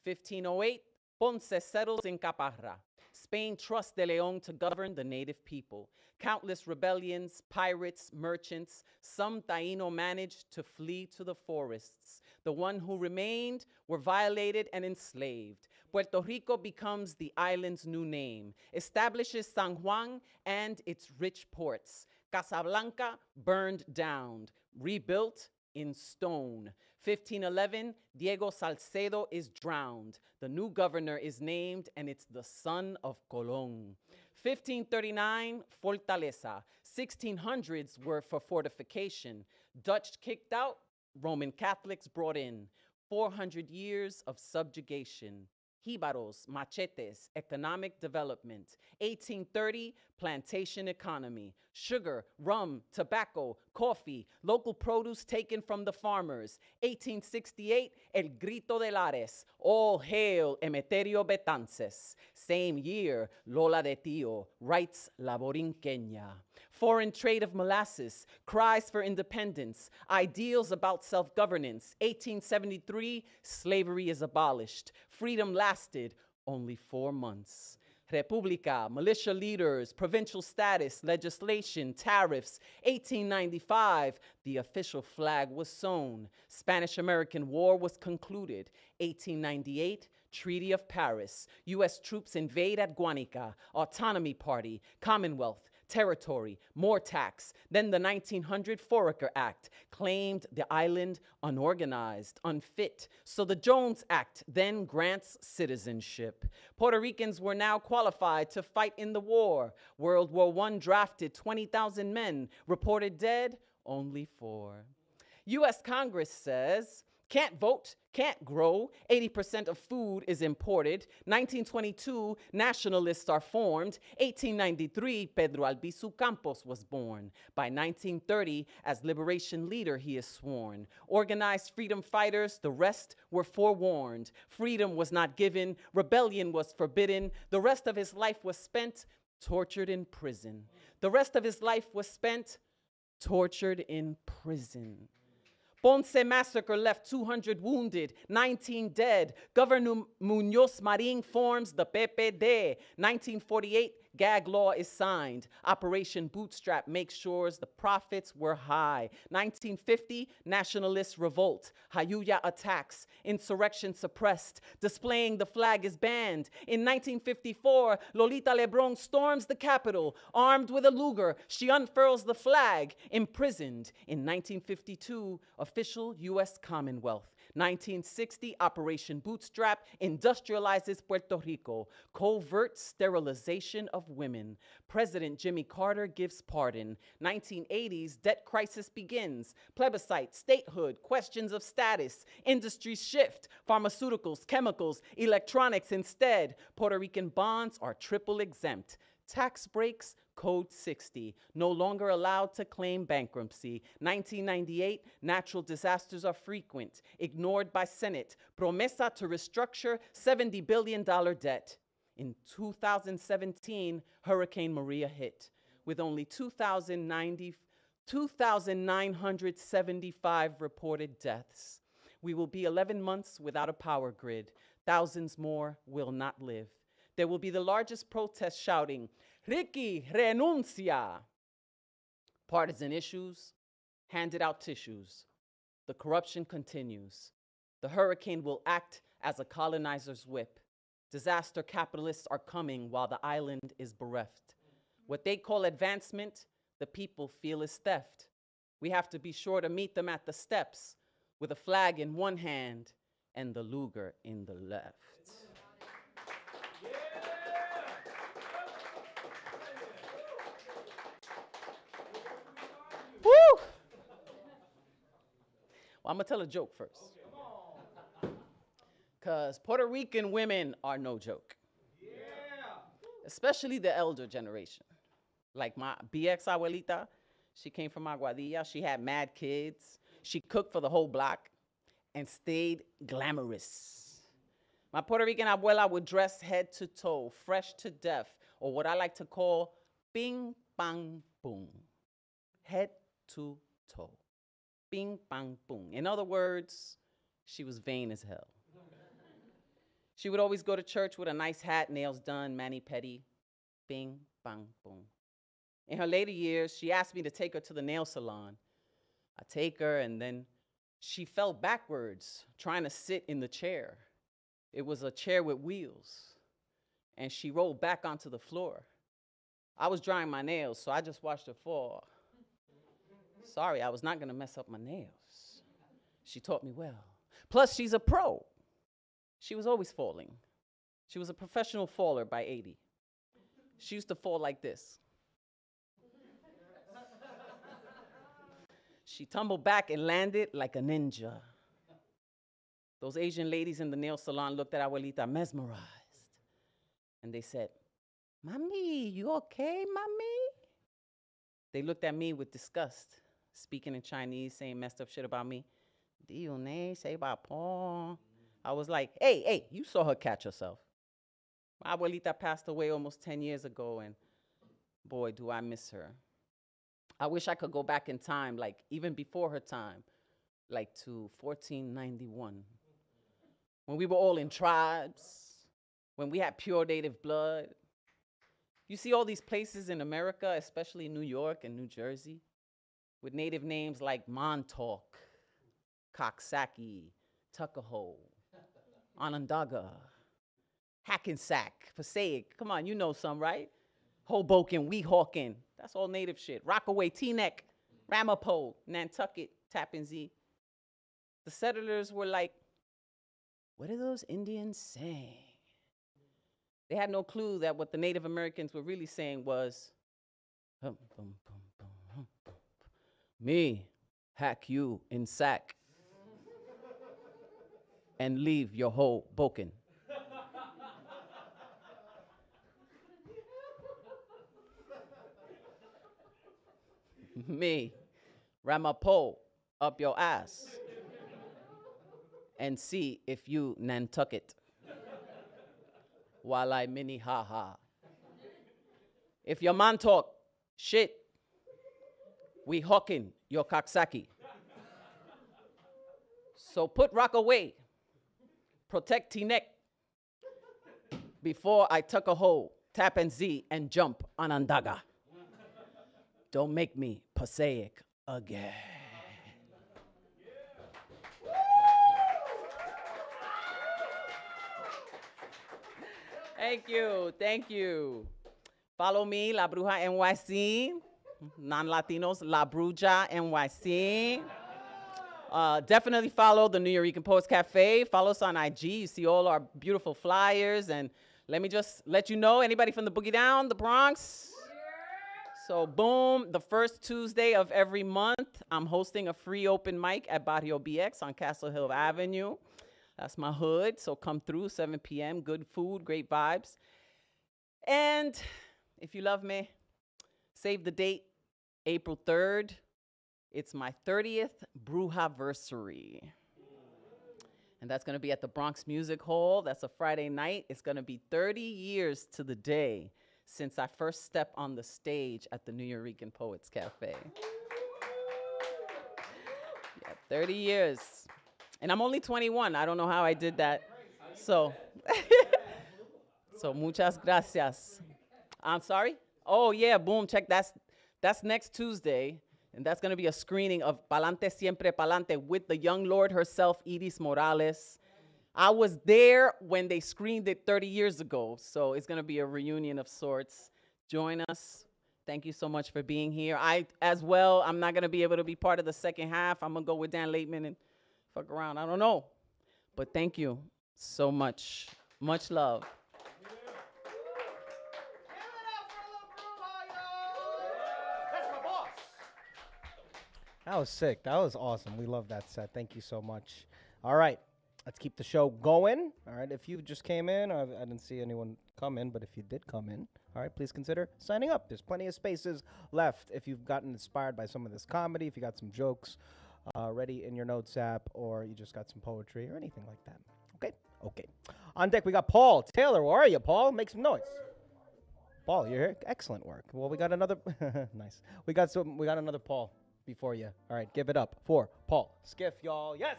1508, Ponce settles in Caparra. Spain trusts De Leon to govern the native people. Countless rebellions, pirates, merchants, some Taino managed to flee to the forests. The one who remained were violated and enslaved. Puerto Rico becomes the island's new name, establishes San Juan and its rich ports. Casablanca burned down, rebuilt in stone. 1511, Diego Salcedo is drowned. The new governor is named, and it's the son of Colón. 1539, Fortaleza. 1600s were for fortification. Dutch kicked out, Roman Catholics brought in. 400 years of subjugation. Jibaros, machetes, economic development. 1830, plantation economy. Sugar, rum, tobacco, coffee, local produce taken from the farmers. 1868, El Grito de Lares, all hail Emeterio Betances. Same year, Lola de Tio writes La Borinqueña. Foreign trade of molasses, cries for independence, ideals about self-governance. 1873, slavery is abolished. Freedom lasted only 4 months. República, militia leaders, provincial status, legislation, tariffs. 1895, the official flag was sewn. Spanish-American War was concluded. 1898, Treaty of Paris. U.S. troops invade at Guanica. Autonomy Party, Commonwealth, territory, more tax. Then the 1900 Foraker Act claimed the island unorganized, unfit. So the Jones Act then grants citizenship. Puerto Ricans were now qualified to fight in the war. World War I drafted 20,000 men, reported dead only 4. U.S. Congress says, can't vote, can't grow, 80% of food is imported. 1922, nationalists are formed. 1893, Pedro Albizu Campos was born. By 1930, as liberation leader, he is sworn. Organized freedom fighters, the rest were forewarned. Freedom was not given, rebellion was forbidden. The rest of his life was spent tortured in prison. The rest of his life was spent tortured in prison. Ponce massacre left 200 wounded, 19 dead. Governor Muñoz Marín forms the PPD. 1948, gag law is signed. Operation Bootstrap makes sure the profits were high. 1950, nationalists revolt. Jayuya attacks. Insurrection suppressed. Displaying the flag is banned. In 1954, Lolita Lebrón storms the Capitol. Armed with a Luger, she unfurls the flag. Imprisoned. In 1952, official U.S. Commonwealth. 1960, Operation Bootstrap industrializes Puerto Rico. Covert sterilization of women. President Jimmy Carter gives pardon. 1980s, debt crisis begins. Plebiscite, statehood, questions of status. Industries shift. Pharmaceuticals, chemicals, electronics instead. Puerto Rican bonds are triple exempt. Tax breaks, Code 60, no longer allowed to claim bankruptcy. 1998, natural disasters are frequent, ignored by Senate. Promesa to restructure $70 billion debt. In 2017, Hurricane Maria hit, with only 2,975 reported deaths. We will be 11 months without a power grid. Thousands more will not live. There will be the largest protest shouting, Ricky, renuncia. Partisan issues, handed out tissues. The corruption continues. The hurricane will act as a colonizer's whip. Disaster capitalists are coming while the island is bereft. What they call advancement, the people feel is theft. We have to be sure to meet them at the steps with a flag in one hand and the Luger in the left. Woo! Well, I'm gonna tell a joke first. Because Puerto Rican women are no joke. Especially the elder generation. Like my BX abuelita, she came from Aguadilla. She had mad kids. She cooked for the whole block and stayed glamorous. My Puerto Rican abuela would dress head to toe, fresh to death, or what I like to call bing, bang, boom. Head to toe. Bing, bang, boom. In other words, she was vain as hell. She would always go to church with a nice hat, nails done, mani-pedi. Bing, bang, boom. In her later years, she asked me to take her to the nail salon. I take her, and then she fell backwards trying to sit in the chair. It was a chair with wheels, and she rolled back onto the floor. I was drying my nails, so I just watched her fall. Sorry, I was not gonna mess up my nails. She taught me well. Plus, she's a pro. She was always falling. She was a professional faller by 80. She used to fall like this. She tumbled back and landed like a ninja. Those Asian ladies in the nail salon looked at Abuelita mesmerized. And they said, Mami, you okay, Mami? They looked at me with disgust, speaking in Chinese, saying messed up shit about me. Say about porn. I was like, hey, you saw her catch herself. My abuelita passed away almost 10 years ago, and boy, do I miss her. I wish I could go back in time, like even before her time, like to 1491, when we were all in tribes, when we had pure native blood. You see all these places in America, especially New York and New Jersey, with native names like Montauk, Coxsackie, Tuckahoe, Onondaga, Hackensack, Passaic. Come on, you know some, right? Hoboken, Weehawken. That's all native shit. Rockaway, Teaneck, Ramapo, Nantucket, Tappan Zee. The settlers were like, what are those Indians saying? They had no clue that what the Native Americans were really saying was, hum, bum, bum, bum, hum, bum, bum. Me, hack you in sack and leave your whole boken. Me, Ramapo up your ass and see if you Nantucket while I mini ha ha. If your man talk shit, we hawking your Coxsackie. So put rock away, protect Teaneck before I tuck a hole, Tappan Zee, and jump on Onondaga. Don't make me Passaic again. Thank you. Follow me, La Bruja NYC. Non-Latinos, La Bruja NYC. Definitely follow the Nuyorican Poets Cafe. Follow us on IG. You see all our beautiful flyers. And let me just let you know, anybody from the Boogie Down, the Bronx? So boom, the first Tuesday of every month, I'm hosting a free open mic at Barrio BX on Castle Hill Avenue. That's my hood, so come through, 7 p.m., good food, great vibes. And if you love me, save the date, April 3rd. It's my 30th Bruja-versary. And that's going to be at the Bronx Music Hall. That's a Friday night. It's going to be 30 years to the day since I first stepped on the stage at the Nuyorican Poets Cafe. Yeah, 30 years. And I'm only 21. I don't know how I did that. So, so muchas gracias. I'm sorry? Oh, yeah, boom, check. That's next Tuesday. And that's going to be a screening of Pa'lante Siempre Pa'lante with the young Lord herself, Iris Morales. I was there when they screened it 30 years ago, so it's going to be a reunion of sorts. Join us. Thank you so much for being here. I, as well, I'm not going to be able to be part of the second half. I'm going to go with Dan Laitman and fuck around. I don't know. But thank you so much. Much love. That was sick. That was awesome. We love that set. Thank you so much. All right. Let's keep the show going. All right. If you just came in, I didn't see anyone come in, but if you did come in, all right, please consider signing up. There's plenty of spaces left if you've gotten inspired by some of this comedy, if you got some jokes ready in your notes app, or you just got some poetry or anything like that. Okay? Okay. On deck, we got Paul Taylor. Where are you, Paul? Make some noise. Paul, you're here? Excellent work. Well, we got another. Nice. We got another Paul before you. All right, give it up for Paul Skiff, y'all. Yes.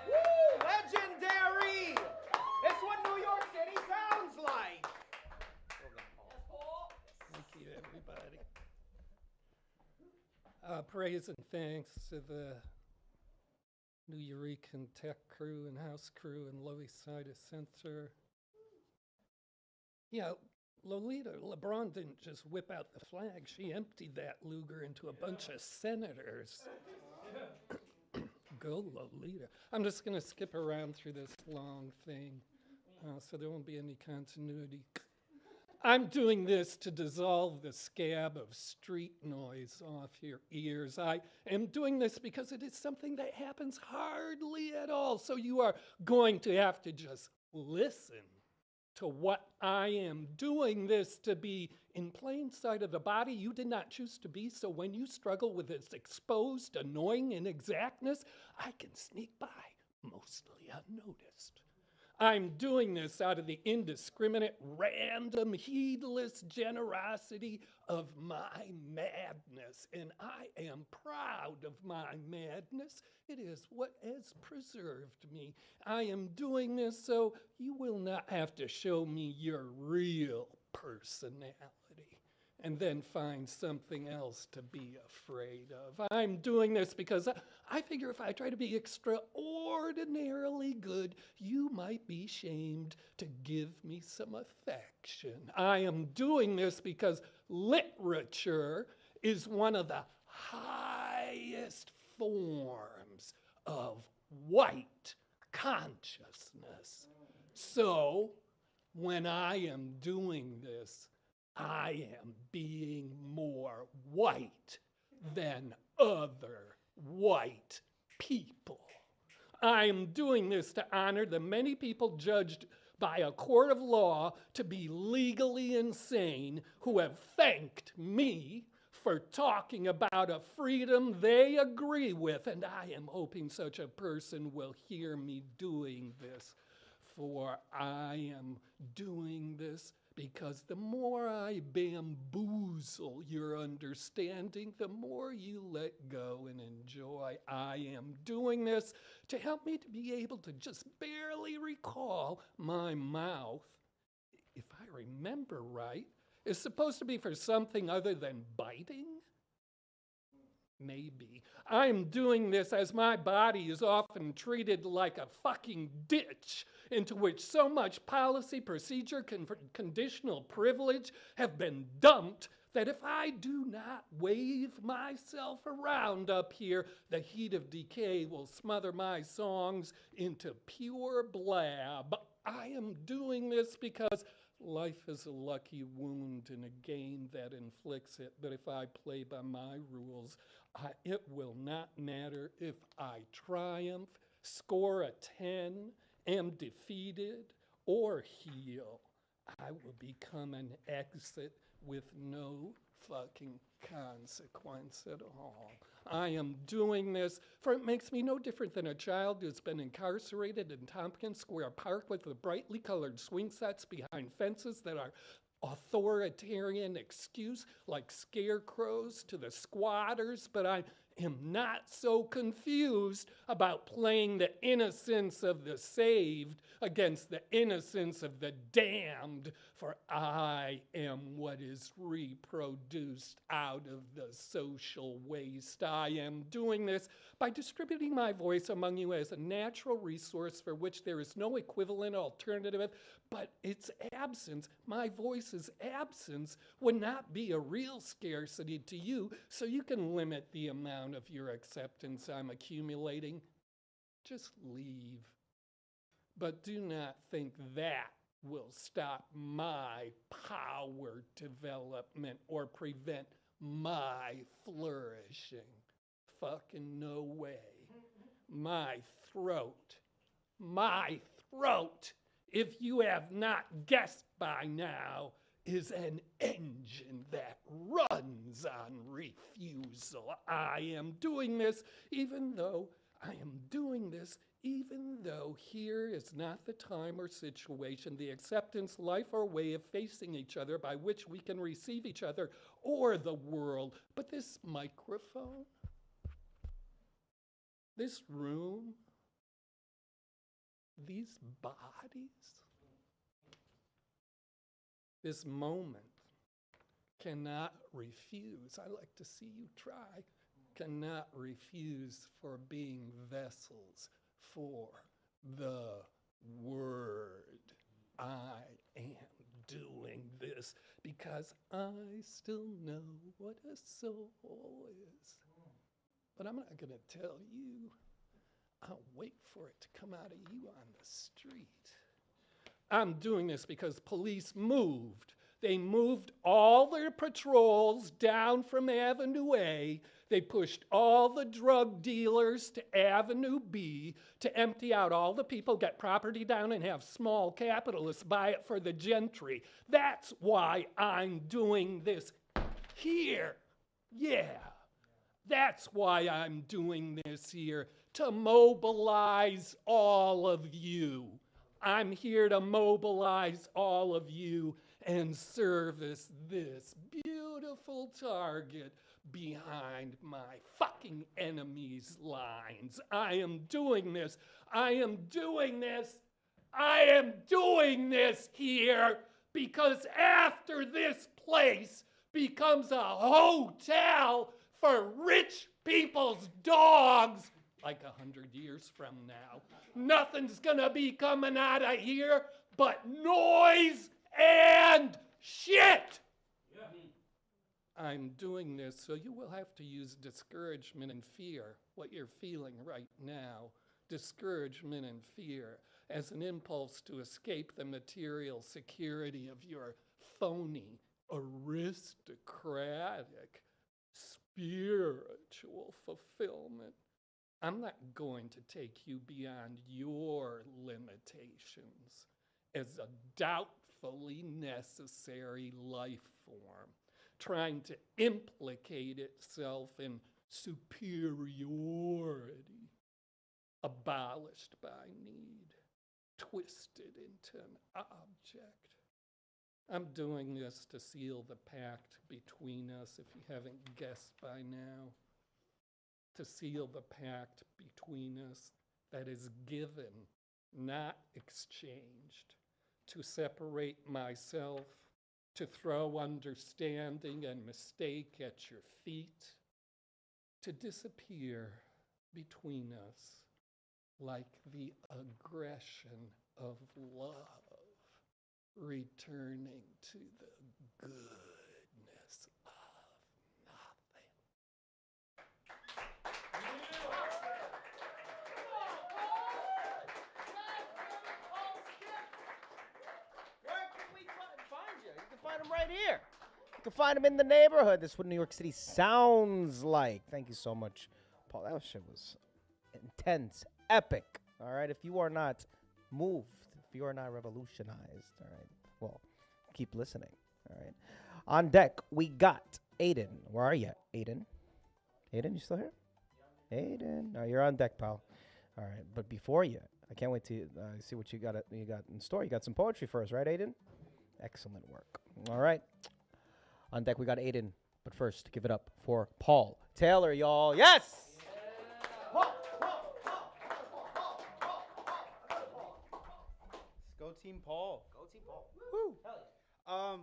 Woo! Legendary. It's what New York City sounds like. Thank you, everybody. Praise and thanks to the Nuyorican tech crew and house crew and Loisaida Center. Yeah, Lolita, LeBron didn't just whip out the flag. She emptied that Luger into a bunch of senators. Go, Lolita. I'm just going to skip around through this long thing so there won't be any continuity. I'm doing this to dissolve the scab of street noise off your ears. I am doing this because it is something that happens hardly at all. So you are going to have to just listen to what I am doing this to be in plain sight of the body you did not choose to be. So when you struggle with its exposed, annoying inexactness, I can sneak by mostly unnoticed. I'm doing this out of the indiscriminate, random, heedless generosity of my madness. And I am proud of my madness. It is what has preserved me. I am doing this so you will not have to show me your real personality and then find something else to be afraid of. I'm doing this because I figure if I try to be extraordinarily good, you might be shamed to give me some affection. I am doing this because literature is one of the highest forms of white consciousness. So when I am doing this, I am being more white than other white people. I am doing this to honor the many people judged by a court of law to be legally insane who have thanked me for talking about a freedom they agree with, and I am hoping such a person will hear me doing this, for I am doing this because the more I bamboozle your understanding, the more you let go and enjoy. I am doing this to help me to be able to just barely recall my mouth, if I remember right, is supposed to be for something other than biting? Maybe. I'm doing this as my body is often treated like a fucking ditch into which so much policy, procedure, conditional privilege have been dumped that if I do not wave myself around up here, the heat of decay will smother my songs into pure blab. I am doing this because life is a lucky wound and a game that inflicts it, but if I play by my rules, it will not matter if I triumph, score a 10, am defeated, or heal. I will become an exit with no fucking consequence at all. I am doing this for it makes me no different than a child who's been incarcerated in Tompkins Square Park with the brightly colored swing sets behind fences that are authoritarian excuse like scarecrows to the squatters, but I am not so confused about playing the innocence of the saved against the innocence of the damned, for I am what is reproduced out of the social waste. I am doing this by distributing my voice among you as a natural resource for which there is no equivalent alternative, but its absence, my voice's absence, would not be a real scarcity to you, so you can limit the amount of your acceptance I'm accumulating. Just leave. But do not think that will stop my power development or prevent my flourishing. Fucking no way. My throat, if you have not guessed by now, is an engine that runs on refusal. I am doing this even though here is not the time or situation, the acceptance, life, or way of facing each other by which we can receive each other or the world. But this microphone, this room, these bodies, this moment cannot refuse. I like to see you try. Cannot refuse for being vessels for the word. I am doing this because I still know what a soul is. But I'm not going to tell you. I'll wait for it to come out of you on the street. I'm doing this because police moved. They moved all their patrols down from Avenue A. They pushed all the drug dealers to Avenue B to empty out all the people, get property down, and have small capitalists buy it for the gentry. That's why I'm doing this here. Yeah, that's why I'm doing this here, to mobilize all of you. I'm here to mobilize all of you and service this beautiful target behind my fucking enemy's lines. I am doing this. I am doing this. I am doing this here because after this place becomes a hotel for rich people's dogs, like 100 years from now, nothing's gonna be coming out of here but noise and shit. Yeah. I'm doing this so you will have to use discouragement and fear, what you're feeling right now, discouragement and fear, as an impulse to escape the material security of your phony, aristocratic, spiritual fulfillment. I'm not going to take you beyond your limitations as a doubtfully necessary life form, trying to implicate itself in superiority, abolished by need, twisted into an object. I'm doing this to seal the pact between us, if you haven't guessed by now. To seal the pact between us that is given, not exchanged. To separate myself, to throw understanding and mistake at your feet. To disappear between us like the aggression of love returning to the goodness of nothing. Where can we find you? You can find him right here. You can find him in the neighborhood. This is what New York City sounds like. Thank you so much, Paul. That shit was intense, epic. All right, if you are not moved, if you are not revolutionized, all right, well, keep listening. All right. On deck, we got Aidan. Where are you, Aidan? Aidan, you still here? Aidan. No, you're on deck, pal. All right. But before you, I can't wait to see what you got in store. You got some poetry for us, right, Aidan? Excellent work. All right. On deck, we got Aidan. But first, give it up for Paul Taylor, y'all. Yes! Go Team Paul. Go Team Paul. Woo.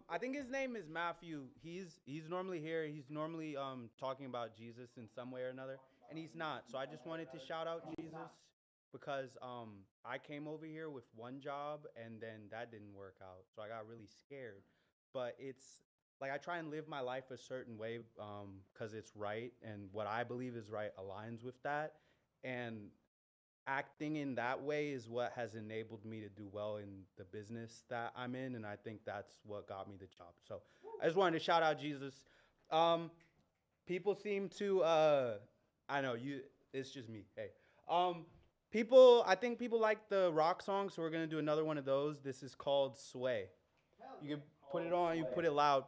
I think his name is Matthew. He's normally here. He's normally talking about Jesus in some way or another, and he's not. So I just wanted to shout out Jesus because I came over here with one job and then that didn't work out. So I got really scared. But it's like I try and live my life a certain way because it's right, and what I believe is right aligns with that. And acting in that way is what has enabled me to do well in the business that I'm in, and I think that's what got me the job. So I just wanted to shout out Jesus. People seem to I know you it's just me. Hey. I think people like the rock song, so we're gonna do another one of those. This is called Sway. You can put it on, you put it loud.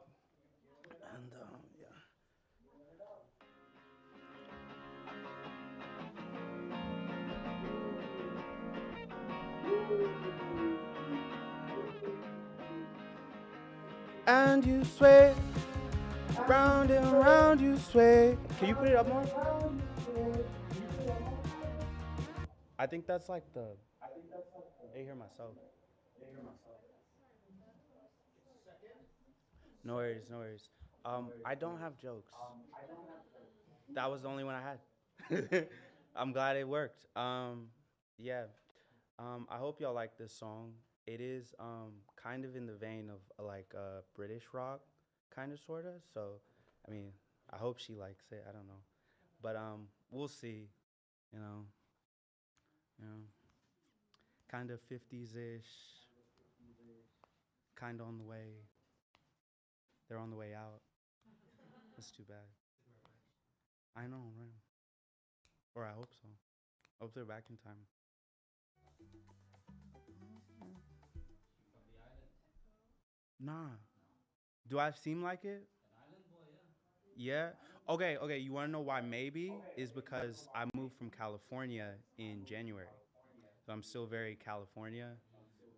And yeah. And you sway, round and round you sway. Can you put it up more? I think that's like the. I hear myself. No worries, no worries. I don't have jokes. That was the only one I had. I'm glad it worked. Yeah. I hope y'all like this song. It is kind of in the vein of like British rock, kind of sorta. So, I mean, I hope she likes it. I don't know, but we'll see. You know, kind of 50s-ish, kind of on the way. They're on the way out. That's too bad. I know, right? Or I hope so. I hope they're back in time. Nah. Do I seem like it? Yeah? Okay, you wanna know why maybe? Is because I moved from California in January. So I'm still very California,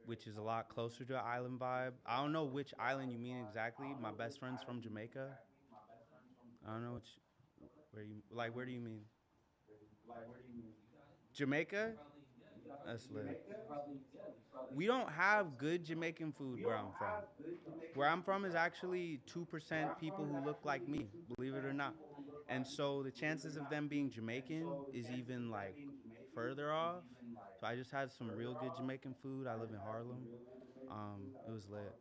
which is a lot closer to an island vibe. I don't know which island you mean exactly. My best friend's from Jamaica. I don't know where do you mean? Jamaica? That's lit. We don't have good Jamaican food where I'm from. Where I'm from is actually 2% people who look like me, believe it or not. And so the chances of them being Jamaican is even like further off. So I just had some real good Jamaican food. I live in Harlem. It was lit.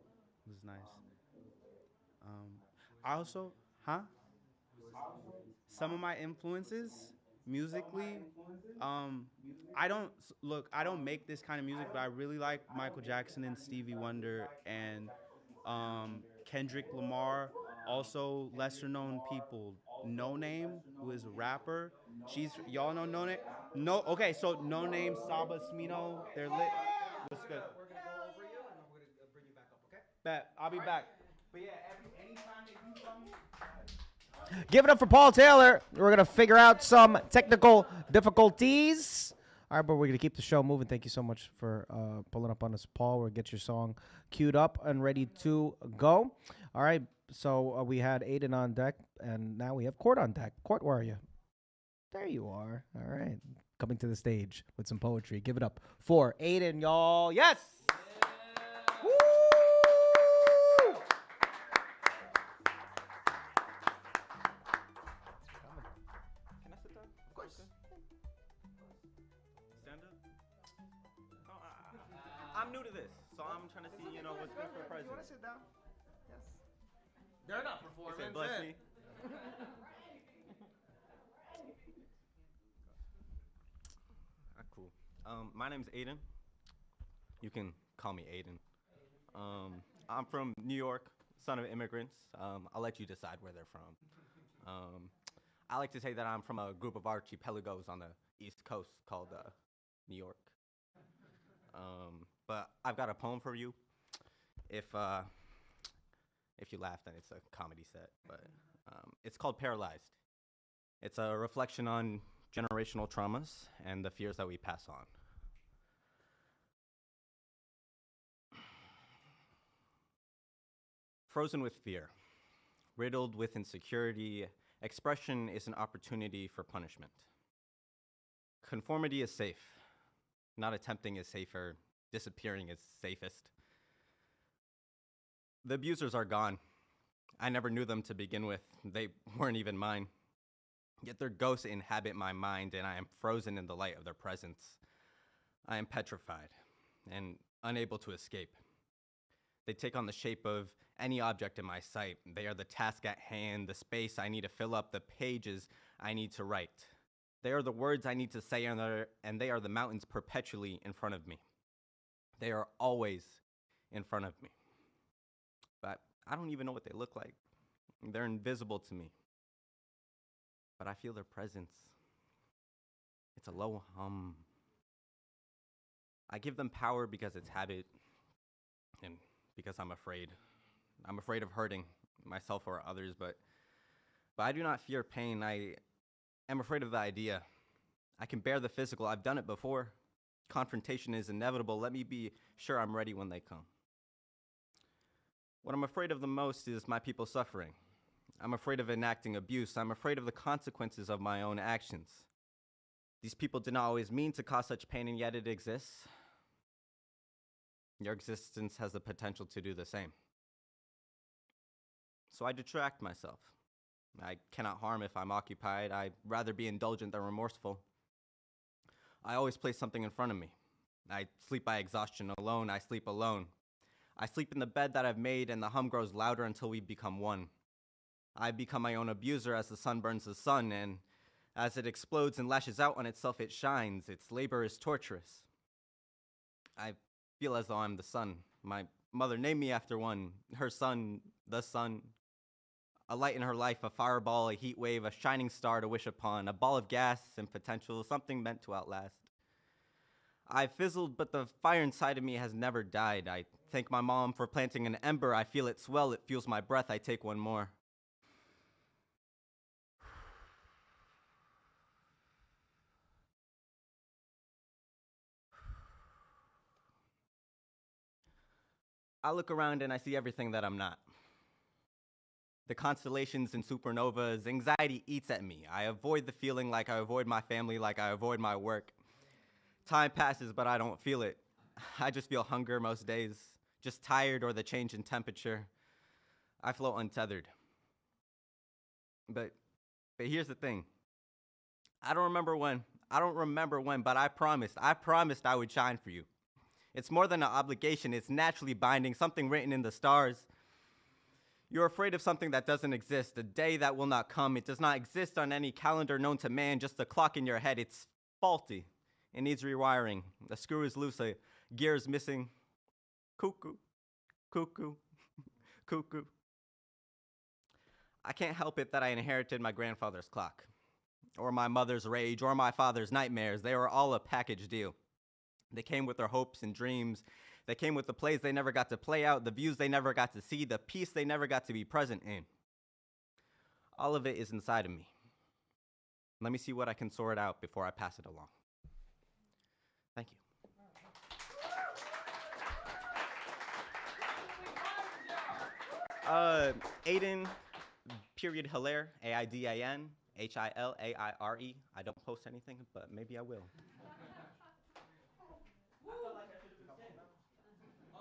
It was nice. I also, huh? Some of my influences musically, I don't make this kind of music, but I really like Michael Jackson and Stevie Wonder and Kendrick Lamar. Also, lesser known people. No Name, who is a rapper. Y'all know No Name? No, okay, so No Name, Saba, Smino, they're lit. What's good? We're gonna go over you and I'm gonna bring you back up, okay? Bet, I'll be back. But yeah, anytime they do something. Give it up for Paul Taylor. We're going to figure out some technical difficulties. All right, but we're going to keep the show moving. Thank you so much for pulling up on us, Paul. We'll get your song queued up and ready to go. All right, so we had Aidan on deck, and now we have Court on deck. Court, where are you? There you are. All right, coming to the stage with some poetry. Give it up for Aidan, y'all. Yes! Woo! I'm new to this, so I'm trying to see, what's good for the president. You want to sit down? Yes. They're not performing. Bless me. Cool. My name's Aidan. You can call me Aidan. I'm from New York, son of immigrants. I'll let you decide where they're from. I like to say that I'm from a group of archipelagos on the East Coast called New York. But I've got a poem for you. If If you laugh, then it's a comedy set. But it's called Paralyzed. It's a reflection on generational traumas and the fears that we pass on. Frozen with fear, riddled with insecurity, expression is an opportunity for punishment. Conformity is safe. Not attempting is safer. Disappearing is safest. The abusers are gone. I never knew them to begin with. They weren't even mine. Yet their ghosts inhabit my mind, and I am frozen in the light of their presence. I am petrified and unable to escape. They take on the shape of any object in my sight. They are the task at hand, the space I need to fill up, the pages I need to write. They are the words I need to say, and they are the mountains perpetually in front of me. They are always in front of me. But I don't even know what they look like. They're invisible to me. But I feel their presence. It's a low hum. I give them power because it's habit and because I'm afraid. I'm afraid of hurting myself or others, but I do not fear pain. I am afraid of the idea. I can bear the physical. I've done it before. Confrontation is inevitable. Let me be sure I'm ready when they come. What I'm afraid of the most is my people suffering. I'm afraid of enacting abuse. I'm afraid of the consequences of my own actions. These people did not always mean to cause such pain, and yet it exists. Your existence has the potential to do the same. So I detract myself. I cannot harm if I'm occupied. I'd rather be indulgent than remorseful. I always place something in front of me. I sleep by exhaustion alone. I sleep alone. I sleep in the bed that I've made, and the hum grows louder until we become one. I become my own abuser as the sun burns the sun, and as it explodes and lashes out on itself, it shines. Its labor is torturous. I feel as though I'm the sun. My mother named me after one. Her son, the sun. A light in her life, a fireball, a heat wave, a shining star to wish upon, a ball of gas and potential, something meant to outlast. I've fizzled, but the fire inside of me has never died. I thank my mom for planting an ember. I feel it swell, it fuels my breath. I take one more. I look around and I see everything that I'm not. The constellations and supernovas, anxiety eats at me. I avoid the feeling like I avoid my family, like I avoid my work. Time passes, but I don't feel it. I just feel hunger most days, just tired or the change in temperature. I float untethered. But here's the thing. I don't remember when, but I promised I would shine for you. It's more than an obligation, it's naturally binding, something written in the stars. You're afraid of something that doesn't exist, a day that will not come. It does not exist on any calendar known to man, just a clock in your head. It's faulty. It needs rewiring. The screw is loose, a gear is missing. Cuckoo, cuckoo, cuckoo. I can't help it that I inherited my grandfather's clock, or my mother's rage, or my father's nightmares. They were all a package deal. They came with their hopes and dreams. They came with the plays they never got to play out, the views they never got to see, the peace they never got to be present in. All of it is inside of me. Let me see what I can sort out before I pass it along. Thank you. Aidan, period Hilaire, Aidan, Hilaire. I don't post anything, but maybe I will.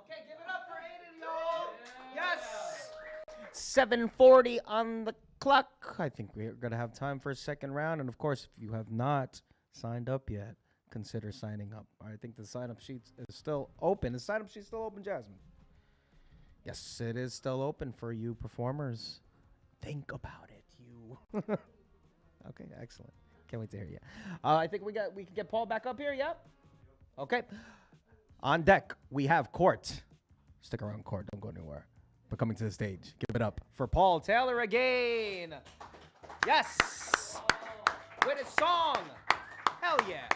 Okay, give it up for Aidan, y'all. Yes. 7:40 on the clock. I think we're going to have time for a second round. And, of course, if you have not signed up yet, consider signing up. I think the sign-up sheet is still open. The sign-up sheet still open, Jasmine? Yes, it is still open for you performers. Think about it, you. Okay, excellent. Can't wait to hear you. I think we can get Paul back up here, yep? Okay. On deck, we have Court. Stick around, Court. Don't go anywhere. But coming to the stage, give it up for Paul Taylor again. Yes. With a song. Hell yeah.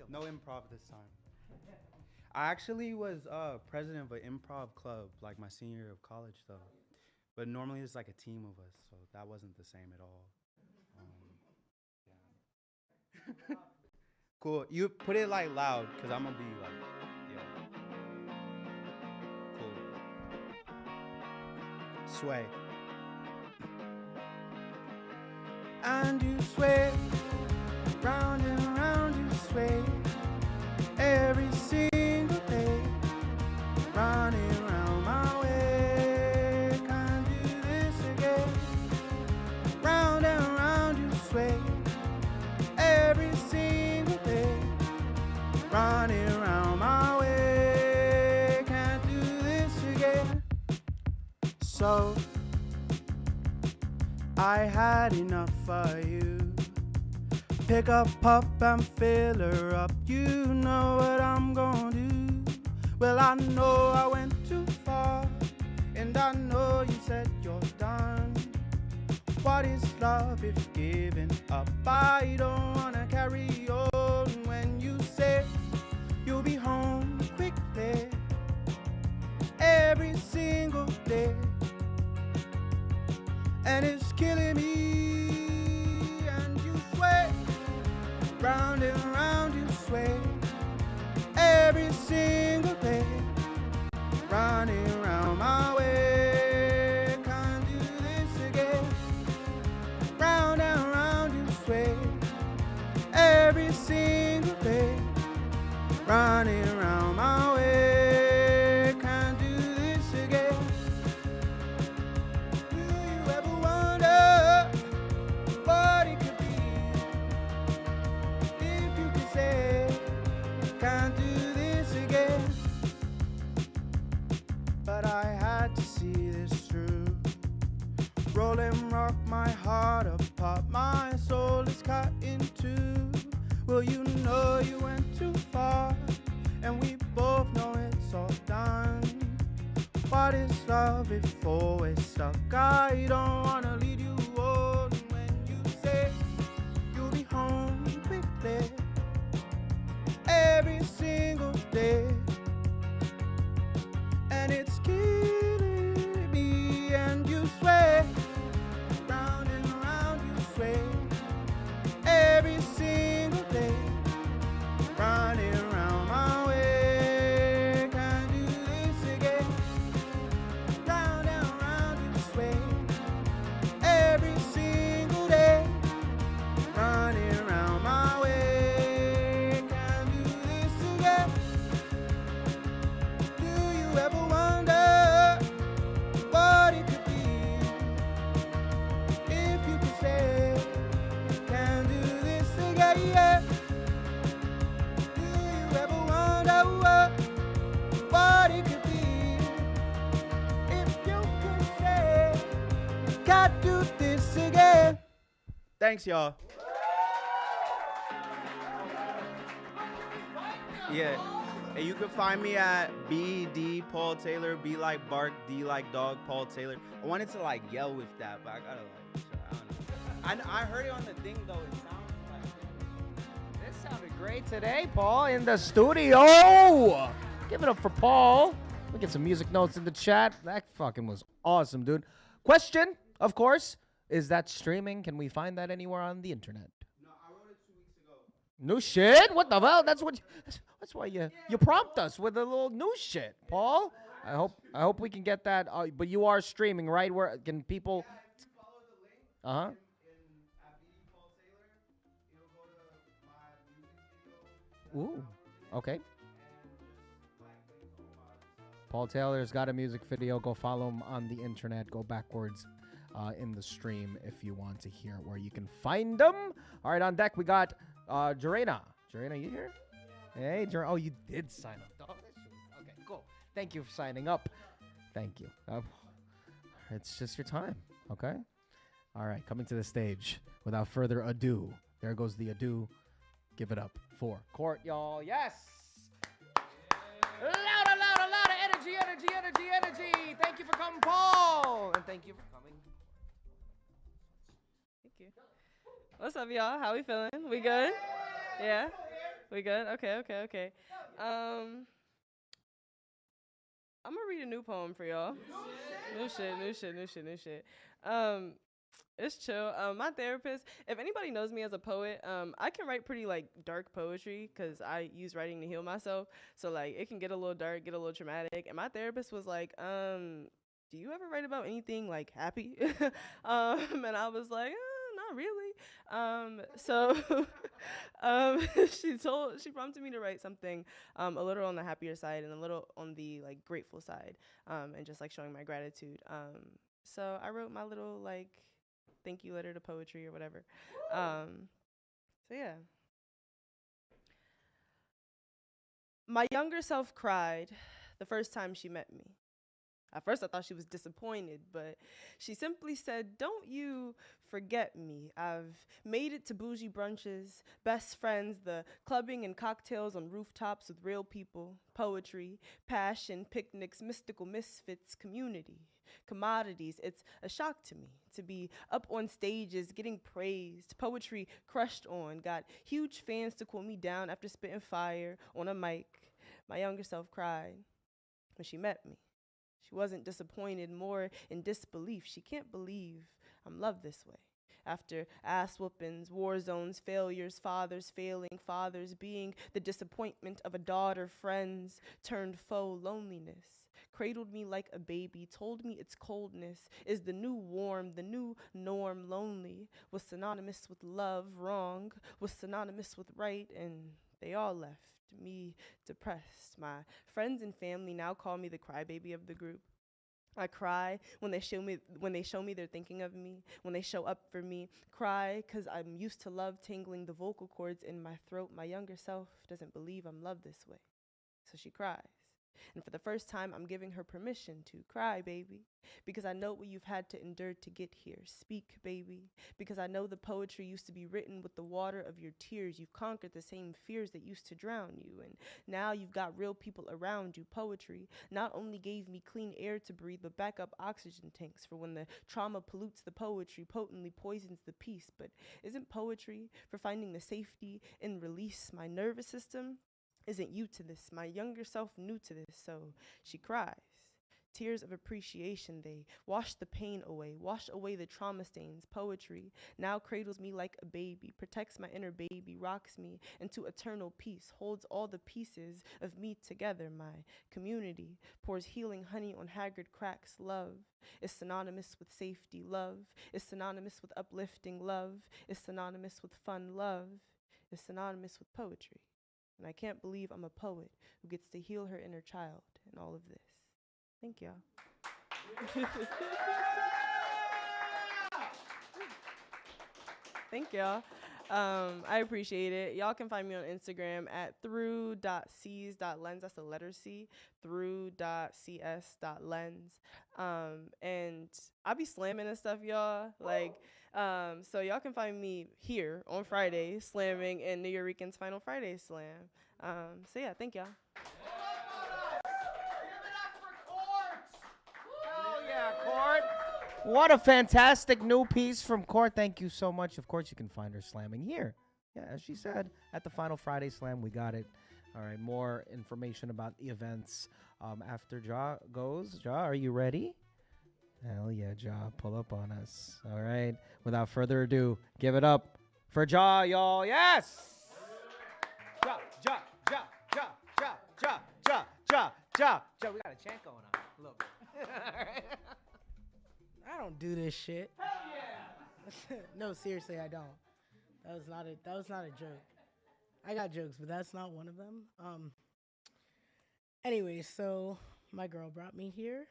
No improv this time. I actually was president of an improv club like my senior year of college though. But normally it's like a team of us, so that wasn't the same at all. Yeah. Cool. You put it like loud, cause I'm gonna be like, yeah. Cool. Sway. And you sway, round and round you sway, every single day, running around my way. Can't do this again. Round and round you sway, every single day, running around my way. Can't do this again. So I had enough of you. Pick up pup and fill her up. You know what I'm gonna do. Well, I know I went too far, and I know you said you're done. What is love if giving up? I don't wanna carry on when you say you'll be home quickly every single day. And it's killing me. And you sway, round and round you sway, every single day, running around my way. Can't do this again. Round and round you sway, every single day, running around my way. Can't do this again. What it could be if you could say, can't do this again. But I had to see this through. Roll and rock my heart apart, my soul is cut in two. Well, you know you went too far, and we both know it's all done. What is love if always stuck? I don't wanna lead you on when you say you'll be home quickly every single day. And it's killing me. And you sway, round and round you sway, every single day, running around my way. Can't do this again. Round and round you sway, every single day, running around my way. Can't do this again. Do you ever wonder what it could be if you could say, can't do this again? Yeah. Do you ever wonder what it could be if you could say, can't do this again? Thanks, y'all. Yeah. And you can find me at BD Paul Taylor, B like bark, D like dog, Paul Taylor. I wanted to like yell with that, but I gotta like, I don't know. I heard it on the thing though. It sounds like This sounded great today, Paul, in the studio. Give it up for Paul. We get some music notes in the chat. That fucking was awesome, dude. Question, of course, is that streaming? Can we find that anywhere on the internet? No, I wrote it 2 weeks ago. New shit? What the hell? That's why you prompt us with a little new shit, Paul. I hope we can get that. But you are streaming, right? Where can people? Yeah, if you follow the link at BD Paul Taylor, it'll go to my music video. Ooh. Okay. Paul Taylor's got a music video. Go follow him on the internet. Go backwards in the stream if you want to hear where you can find them. All right, on deck we got Jarena. Jarena, you here? Hey, oh, you did sign up. Okay, cool. Thank you for signing up. Thank you. It's just your time, okay? All right, coming to the stage. Without further ado, there goes the ado. Give it up for Court, y'all. Yes! Louder, louder, louder. Energy, energy, energy, energy. Thank you for coming, Paul. And thank you for coming. Thank you. What's up, y'all? How we feeling? We good? Yeah? We good? Okay. I'm gonna read a new poem for y'all. New shit. It's chill. My therapist, if anybody knows me as a poet, I can write pretty like dark poetry because I use writing to heal myself. So like it can get a little dark, get a little traumatic. And my therapist was like, do you ever write about anything like happy? And I was like, not really. So she prompted me to write something a little on the happier side and a little on the like grateful side, and just like showing my gratitude. So I wrote my little like thank you letter to poetry or whatever. So yeah. My younger self cried the first time she met me. At first I thought she was disappointed, but she simply said, "Don't you forget me. I've made it to bougie brunches, best friends, the clubbing and cocktails on rooftops with real people, poetry, passion, picnics, mystical misfits, community, commodities. It's a shock to me to be up on stages, getting praised, poetry crushed on, got huge fans to cool me down after spitting fire on a mic." My younger self cried when she met me. She wasn't disappointed, more in disbelief. She can't believe I'm loved this way. After ass whoopings, war zones, failures, fathers failing, fathers being the disappointment of a daughter, friends turned foe, loneliness cradled me like a baby, told me its coldness is the new warm, the new norm. Lonely was synonymous with love, wrong was synonymous with right, and they all left me depressed. My friends and family now call me the crybaby of the group. I cry when they show me they're thinking of me, when they show up for me. Cry because I'm used to love tingling the vocal cords in my throat. My younger self doesn't believe I'm loved this way, so she cries. And for the first time, I'm giving her permission to cry, baby, because I know what you've had to endure to get here. Speak, baby, because I know the poetry used to be written with the water of your tears. You've conquered the same fears that used to drown you, and now you've got real people around you. Poetry not only gave me clean air to breathe, but backup oxygen tanks for when the trauma pollutes the poetry, potently poisons the peace. But isn't poetry for finding the safety in release? My nervous system isn't you to this. My younger self new to this, so she cries. Tears of appreciation, they wash the pain away, wash away the trauma stains. Poetry now cradles me like a baby, protects my inner baby, rocks me into eternal peace, holds all the pieces of me together. My community pours healing honey on haggard cracks. Love is synonymous with safety. Love is synonymous with uplifting. Love is synonymous with fun. Love is synonymous with poetry. And I can't believe I'm a poet who gets to heal her inner child in all of this. Thank y'all. Thank y'all. I appreciate it. Y'all can find me on Instagram at through.cs.lens. That's the letter C. Through.cs.lens. And I be slamming and stuff, y'all. So y'all can find me here on Friday slamming in Nuyorican's Final Friday Slam. So yeah, thank y'all. What a fantastic new piece from Court. Thank you so much. Of course, you can find her slamming here. Yeah, as she said, at the Final Friday Slam, we got it. All right, more information about the events after Ja goes. Ja, are you ready? Hell yeah, Ja, pull up on us. All right, without further ado, give it up for Ja, y'all. Yes! Ja, Ja, Ja, Ja, Ja, Ja, Ja, Ja, Ja, Ja. We got a chant going on a little bit. All right. I don't do this shit. Hell yeah! No, seriously, I don't. That was not a joke. I got jokes, but that's not one of them. Anyway, so my girl brought me here,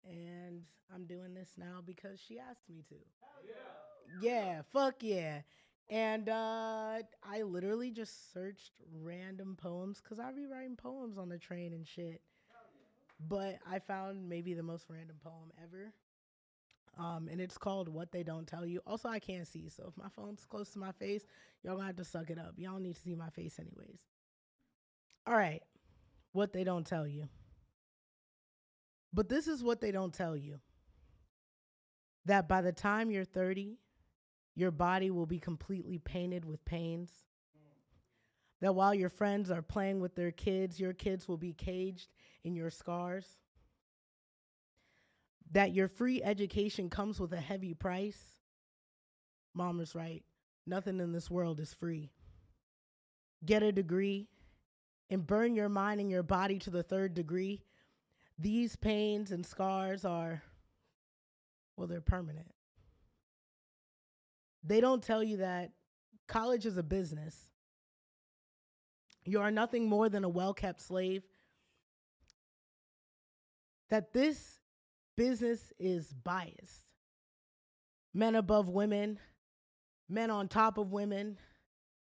and I'm doing this now because she asked me to. Hell yeah! Yeah, fuck yeah. And I literally just searched random poems because I be writing poems on the train and shit. But I found maybe the most random poem ever. And it's called What They Don't Tell You. Also, I can't see, so if my phone's close to my face, y'all gonna have to suck it up. Y'all don't need to see my face anyways. All right. What they don't tell you. But this is what they don't tell you. That by the time you're 30, your body will be completely painted with pains. That while your friends are playing with their kids, your kids will be caged in your scars. That your free education comes with a heavy price. Mama's right. Nothing in this world is free. Get a degree and burn your mind and your body to the third degree. These pains and scars are, well, they're permanent. They don't tell you that college is a business. You are nothing more than a well-kept slave. That this business is biased. Men above women, men on top of women,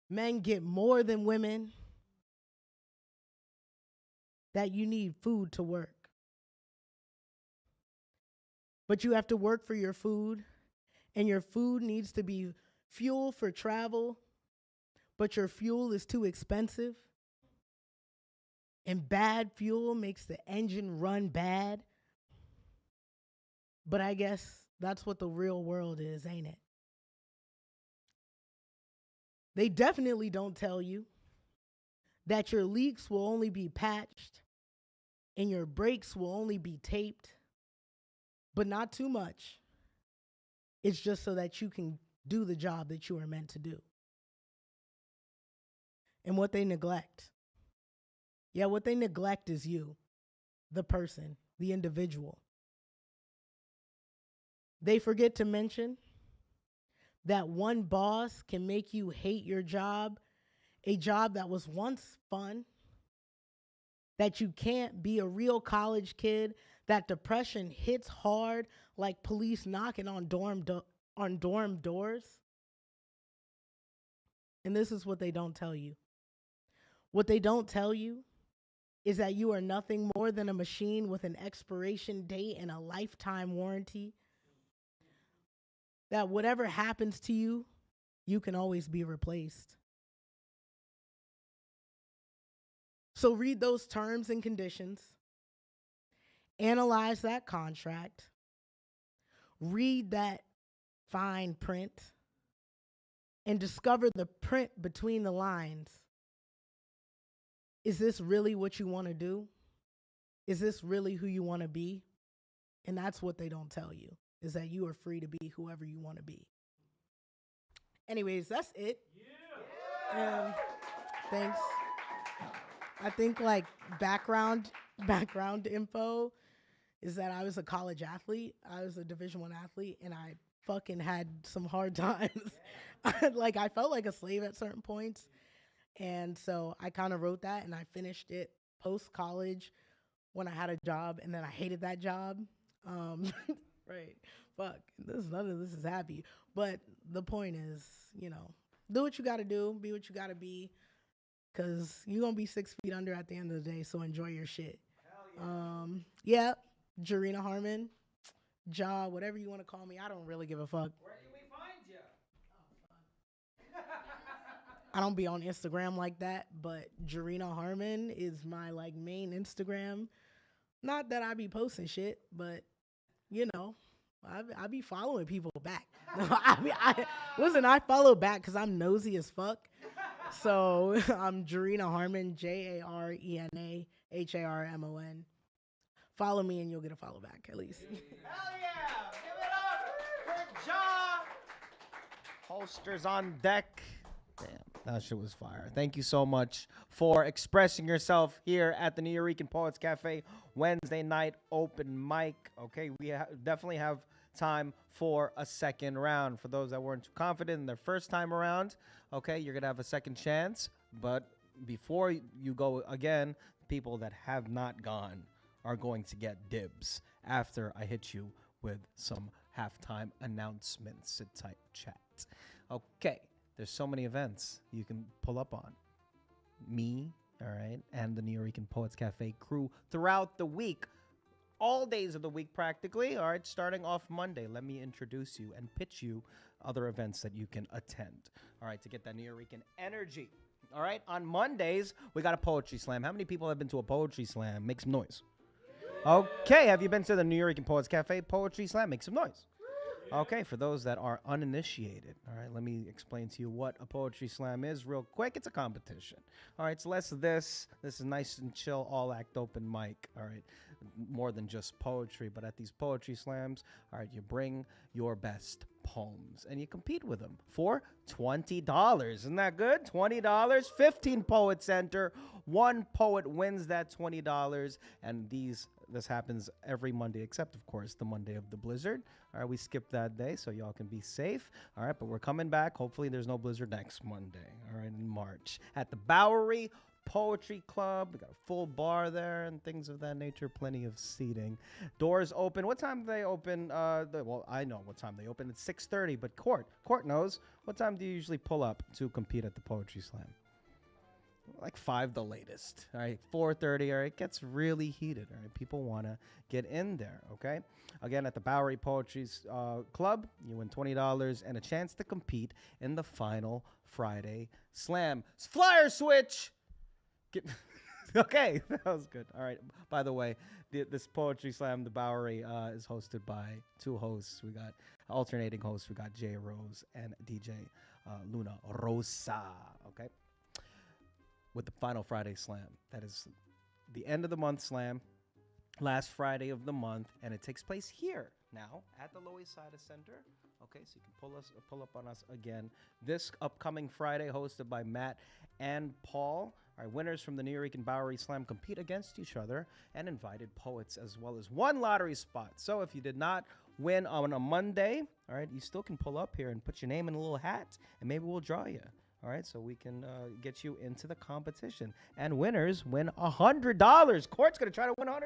men get more than women. That you need food to work. But you have to work for your food, and your food needs to be fuel for travel, but your fuel is too expensive. And bad fuel makes the engine run bad. But I guess that's what the real world is, ain't it? They definitely don't tell you that your leaks will only be patched and your brakes will only be taped, but not too much. It's just so that you can do the job that you are meant to do. And what they neglect. Yeah, what they neglect is you, the person, the individual. They forget to mention that one boss can make you hate your job, a job that was once fun, that you can't be a real college kid, that depression hits hard like police knocking on dorm doors. And this is what they don't tell you. What they don't tell you is that you are nothing more than a machine with an expiration date and a lifetime warranty. That whatever happens to you, you can always be replaced. So read those terms and conditions. Analyze that contract. Read that fine print. And discover the print between the lines. Is this really what you want to do? Is this really who you want to be? And that's what they don't tell you, is that you are free to be whoever you want to be. Anyways, that's it. Yeah. Thanks. I think like background info is that I was a college athlete. I was a Division I athlete, and I fucking had some hard times. Like I felt like a slave at certain points. And so I kind of wrote that, and I finished it post-college when I had a job, and then I hated that job. Right. Fuck. None of this is happy. But the point is, do what you got to do, be what you got to be, because you're going to be 6 feet under at the end of the day, so enjoy your shit. Yeah, Jarena Harmon, Ja, whatever you want to call me. I don't really give a fuck. Where can we find you? I don't be on Instagram like that, but Jarena Harmon is my main Instagram. Not that I be posting shit, but I be following people back. Listen, I follow back because I'm nosy as fuck. So I'm Jarena Harmon, JarenaHarmon. Follow me and you'll get a follow back at least. Hell yeah! Give it up for Ja! Holsters on deck. Damn, that shit was fire. Thank you so much for expressing yourself here at the Nuyorican Poets Cafe Wednesday night open mic. Okay, we definitely have time for a second round. For those that weren't too confident in their first time around, okay, you're going to have a second chance. But before you go again, people that have not gone are going to get dibs after I hit you with some halftime announcements type chat. Okay. There's so many events you can pull up on. Me, all right, and the Nuyorican Poets Cafe crew throughout the week. All days of the week, practically. All right, starting off Monday, let me introduce you and pitch you other events that you can attend. All right, to get that Nuyorican energy. All right, on Mondays, we got a poetry slam. How many people have been to a poetry slam? Make some noise. Okay, have you been to the Nuyorican Poets Cafe poetry slam? Make some noise. Okay, for those that are uninitiated, all right, let me explain to you what a poetry slam is real quick. It's a competition. All right, it's less of this. This is nice and chill, all act open mic. All right, more than just poetry, but at these poetry slams, all right, you bring your best poems and you compete with them for $20. Isn't that good? $20. 15 poets enter. One poet wins that $20, and this happens every Monday, except, of course, the Monday of the blizzard. All right, we skipped that day, so y'all can be safe. All right, but we're coming back. Hopefully, there's no blizzard next Monday, all right, in March. At the Bowery Poetry Club. We got a full bar there and things of that nature. Plenty of seating. Doors open. What time do they open? Well, I know what time they open. It's 6:30, but Court knows. What time do you usually pull up to compete at the Poetry Slam? Like 5 the latest, all right, 4:30, all right, it gets really heated, all right, people want to get in there, okay? Again, at the Bowery Poetry Club, you win $20 and a chance to compete in the final Friday Slam. Flyer switch! Okay, that was good, all right. By the way, this Poetry Slam, the Bowery, is hosted by 2 hosts. We got alternating hosts. We got J. Rose and DJ Luna Rosa, okay? With the final Friday Slam. That is the end of the month slam, last Friday of the month, and it takes place here now at the Loisaida Center. Okay, so you can pull up on us again this upcoming Friday, hosted by Matt and Paul. All right, winners from the Nuyorican Bowery Slam compete against each other, and invited poets, as well as 1 lottery spot. So if you did not win on a Monday, all right, you still can pull up here and put your name in a little hat, and maybe we'll draw you. All right, so we can get you into the competition. And winners win $100. Court's going to try to win $100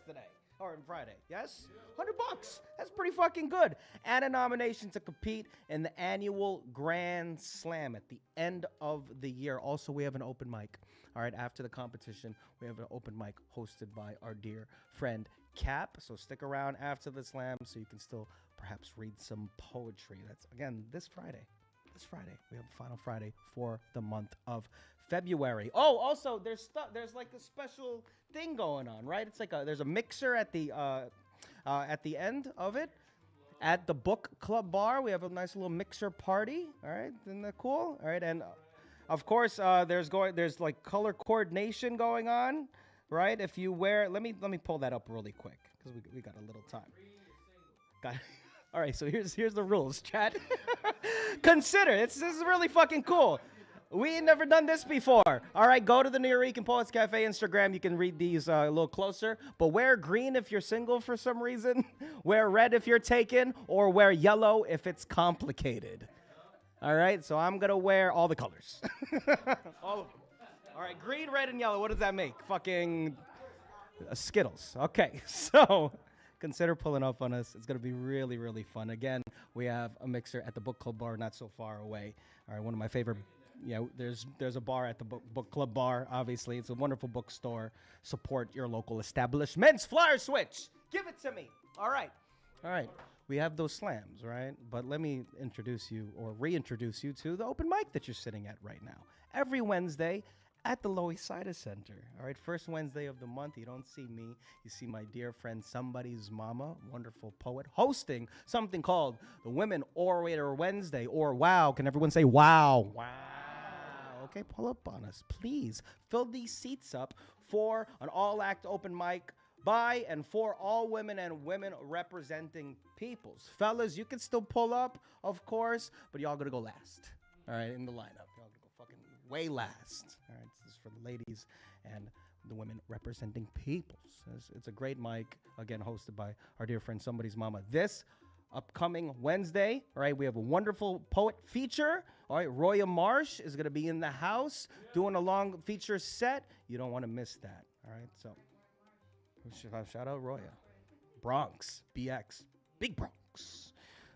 today, or on Friday. Yes? $100. That's pretty fucking good. And a nomination to compete in the annual Grand Slam at the end of the year. Also, we have an open mic. All right, after the competition, we have an open mic hosted by our dear friend Cap. So stick around after the slam so you can still perhaps read some poetry. That's, again, this Friday. This Friday, we have the final Friday for the month of February. Oh, also, there's like a special thing going on, right? It's like there's a mixer at the end of it. At the book club bar, we have a nice little mixer party. All right, isn't that cool? All right, and of course, there's like color coordination going on, right? If you wear, let me pull that up really quick because we got a little time. Got. All right, so here's the rules, chat. Consider, this is really fucking cool. We ain't never done this before. All right, go to the Nuyorican Poets Cafe Instagram. You can read these a little closer. But wear green if you're single for some reason. Wear red if you're taken. Or wear yellow if it's complicated. All right, so I'm going to wear all the colors. All of them. All right, green, red, and yellow. What does that make? Fucking Skittles. Okay, so consider pulling up on us. It's going to be really, really fun. Again, we have a mixer at the book club bar not so far away. All right, one of my favorite, there's a bar at the book club bar, obviously. It's a wonderful bookstore. Support your local establishments. Flyer switch. Give it to me. All right. We have those slams, right? But let me introduce you or reintroduce you to the open mic that you're sitting at right now. Every Wednesday at the Loisaida Center. All right, first Wednesday of the month. You don't see me. You see my dear friend, Somebody's Mama, wonderful poet, hosting something called the Women Orator Wednesday, or WOW. Can everyone say wow? Wow. Okay, pull up on us, please. Fill these seats up for an all-act open mic by and for all women and women representing peoples. Fellas, you can still pull up, of course, but y'all gonna go last. All right, in the lineup. Y'all gonna go fucking way last. All right, this is for the ladies and the women representing peoples. It's a great mic, again, hosted by our dear friend Somebody's Mama. This upcoming Wednesday, all right, we have a wonderful poet feature. All right, Roya Marsh is going to be in the house doing a long feature set. You don't want to miss that. All right, so shout out Roya. Bronx, BX, Big Bronx.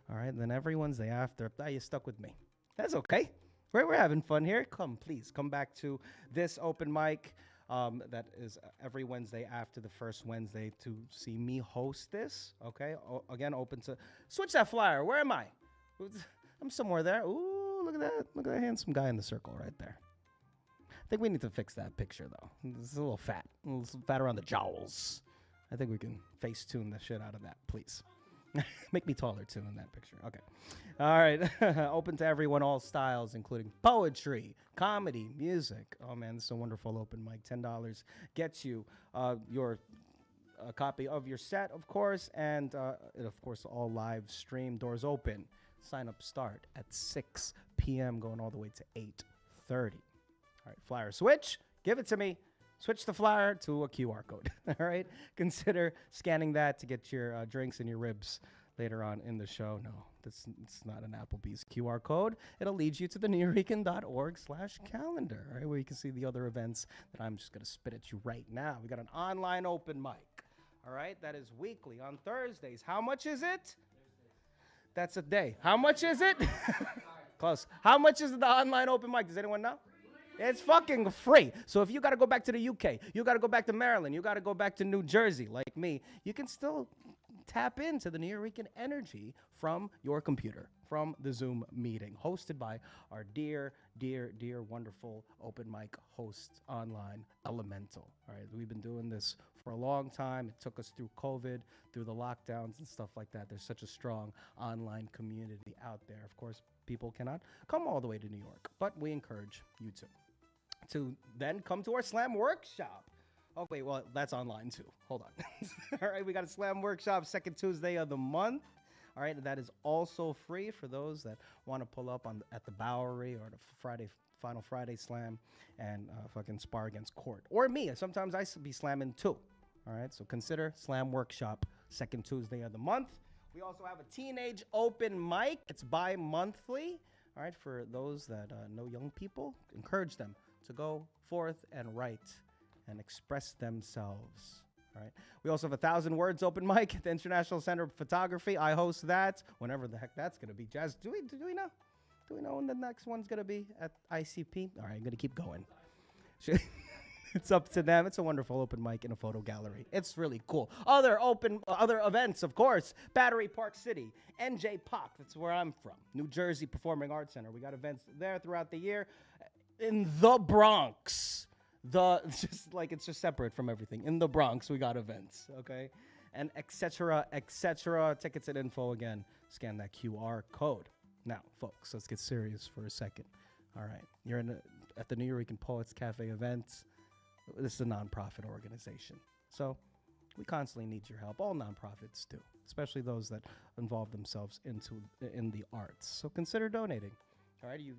All right, then every Wednesday after, you stuck with me. That's okay. We're having fun here. Please come back to this open mic that is every Wednesday after the first Wednesday to see me host this. Okay, again, open to switch that flyer. Where am I? I'm somewhere there. Ooh, look at that! Look at that handsome guy in the circle right there. I think we need to fix that picture though. It's a little fat, around the jowls. I think we can face tune the shit out of that, please. Make me taller too in that picture. Okay. All right. Open to everyone, all styles, including poetry, comedy, music. Oh man, this is a wonderful open mic. $10 gets you your copy of your set, of course, and of course all live stream. Doors open. Sign up start at 6 p.m. going all the way to 8:30. All right, flyer switch. Give it to me. Switch the flyer to a QR code. All right. Consider scanning that to get your drinks and your ribs later on in the show. No, it's not an Applebee's QR code. It'll lead you to the Nuyorican.org/calendar, right, where you can see the other events that I'm just going to spit at you right now. We got an online open mic. All right. That is weekly on Thursdays. How much is it? That's a day. How much is it? Close. How much is the online open mic? Does anyone know? It's fucking free. So if you got to go back to the UK, you got to go back to Maryland, you got to go back to New Jersey like me, you can still tap into the Nuyorican energy from your computer, from the Zoom meeting, hosted by our dear, dear, dear, wonderful open mic host online, Elemental. All right, we've been doing this for a long time. It took us through COVID, through the lockdowns and stuff like that. There's such a strong online community out there. Of course, people cannot come all the way to New York, but we encourage you to then come to our slam workshop. Oh, wait, well, that's online too. Hold on. All right, we got a slam workshop second Tuesday of the month. All right, and that is also free for those that want to pull up at the Bowery or the Final Friday slam and fucking spar against Court. Or me. Sometimes I be slamming too. All right, so consider slam workshop second Tuesday of the month. We also have a teenage open mic. It's bi-monthly. All right, for those that know young people, encourage them to go forth and write and express themselves. All right. We also have 1,000 Words open mic at the International Center of Photography. I host that, whenever the heck that's going to be. Jazz, do we know? Do we know when the next one's going to be at ICP? All right, I'm going to keep going. It's up to them. It's a wonderful open mic in a photo gallery. It's really cool. Other events, of course. Battery Park City, NJ Pop. That's where I'm from. New Jersey Performing Arts Center. We got events there throughout the year. In the Bronx, it's just separate from everything. In the Bronx, we got events, okay, and etc. Tickets and info again. Scan that QR code. Now, folks, let's get serious for a second. All right, you're at the Nuyorican Poets Cafe event. This is a nonprofit organization, so we constantly need your help. All nonprofits do, especially those that involve themselves in the arts. So consider donating. All right, you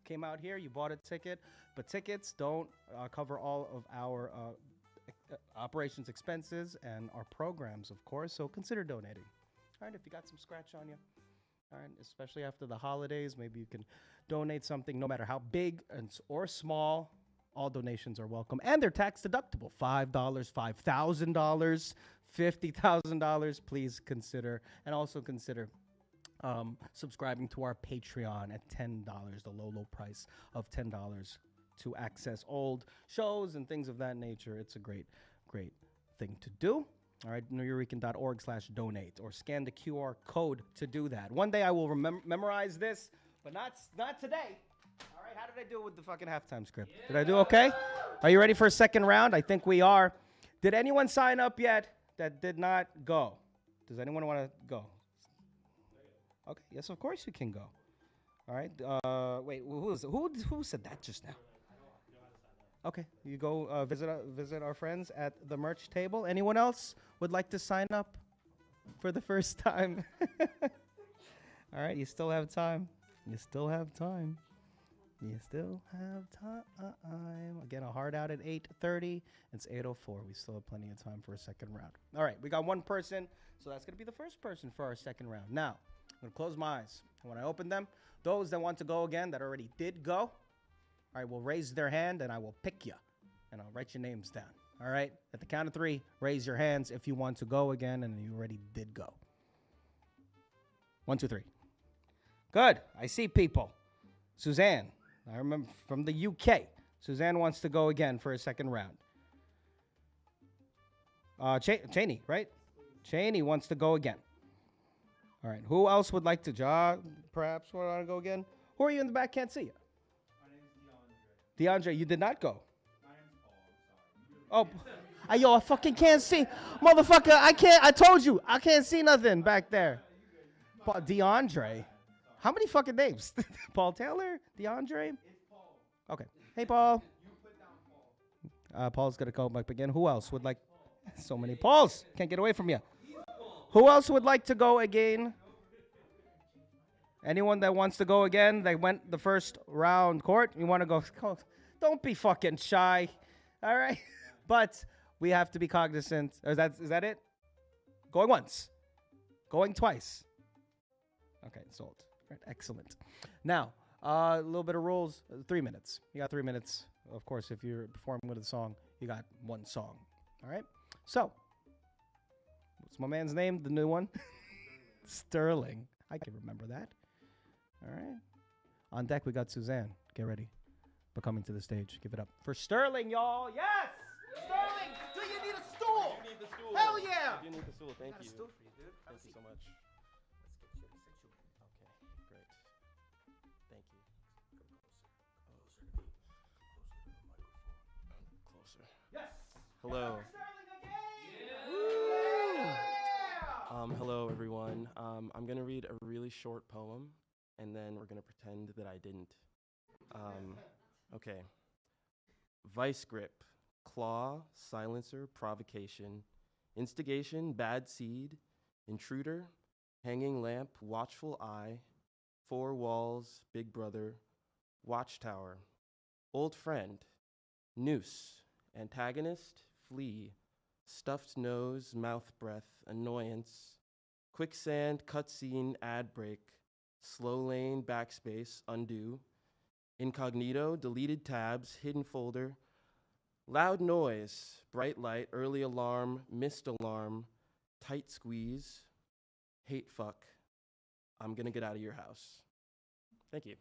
came out here, you bought a ticket, but tickets don't cover all of our operations expenses and our programs, of course, so consider donating. All right, if you got some scratch on you, all right, especially after the holidays, maybe you can donate something, no matter how big or small. All donations are welcome, and they're tax deductible. $5, $5,000, $50,000, please consider, and also consider subscribing to our Patreon at $10, the low price of $10 to access old shows and things of that nature. It's a great thing to do. All right, Nuyorican.org/donate, or scan the QR code to do that. One day I will memorize this, but not today. All right, how did I do with the fucking halftime script? Yeah. Did I do okay? Are you ready for a second round? I think we are. Did anyone sign up yet that did not go? Does anyone want to go? Okay, yes, of course you can go. All right. Wait, who said that just now? Okay, you go visit our friends at the merch table. Anyone else would like to sign up for the first time? All right, you still have time. You still have time. Again, a hard out at 8:30. It's 8:04. We still have plenty of time for a second round. All right, we got one person, so that's going to be the first person for our second round. Now, I'm going to close my eyes. And when I open them, those that want to go again, that already did go, all right, will raise their hand, and I will pick you, and I'll write your names down. All right? At the count of 3, raise your hands if you want to go again, and you already did go. 1, 2, 3. Good. I see people. Suzanne, I remember from the UK. Suzanne wants to go again for a second round. Chaney, right? Chaney wants to go again. All right. Who else would like to? Perhaps want to go again? Who are you in the back? Can't see you. My name is DeAndre. DeAndre, you did not go. My name's Paul. I'm sorry. Yo, I fucking can't see. Motherfucker, I told you, I can't see nothing back there. DeAndre. How many fucking names? Paul Taylor? DeAndre? It's Paul. Okay. Hey, Paul. You put down Paul. Paul's going to come up again. Who else would like? So many Pauls. Can't get away from you. Who else would like to go again? Anyone that wants to go again? They went the first round court. You want to go? Don't be fucking shy. All right? But we have to be cognizant. Is that it? Going once. Going twice. Okay, sold. Right, excellent. Now, a little bit of rules. 3 minutes. You got 3 minutes. Of course, if you're performing with a song, you got one song. All right? So, what's my man's name? The new one? Sterling. I can remember that. All right. On deck, we got Suzanne. Get ready. But coming to the stage. Give it up for Sterling, y'all. Yes! Sterling, do you need a stool? You need the stool. Hell yeah! You need the stool. Thank you. I got a stool for you, dude. Thank you so much. Okay, great. Thank you. Closer. Yes. Hello. Hello, everyone. I'm going to read a really short poem, and then we're going to pretend that I didn't. Okay. Vice grip, claw, silencer, provocation, instigation, bad seed, intruder, hanging lamp, watchful eye, four walls, big brother, watchtower, old friend, noose, antagonist, flee, stuffed nose, mouth breath, annoyance, quicksand, cutscene, ad break, slow lane, backspace, undo, incognito, deleted tabs, hidden folder, loud noise, bright light, early alarm, missed alarm, tight squeeze, hate fuck, I'm gonna get out of your house. Thank you.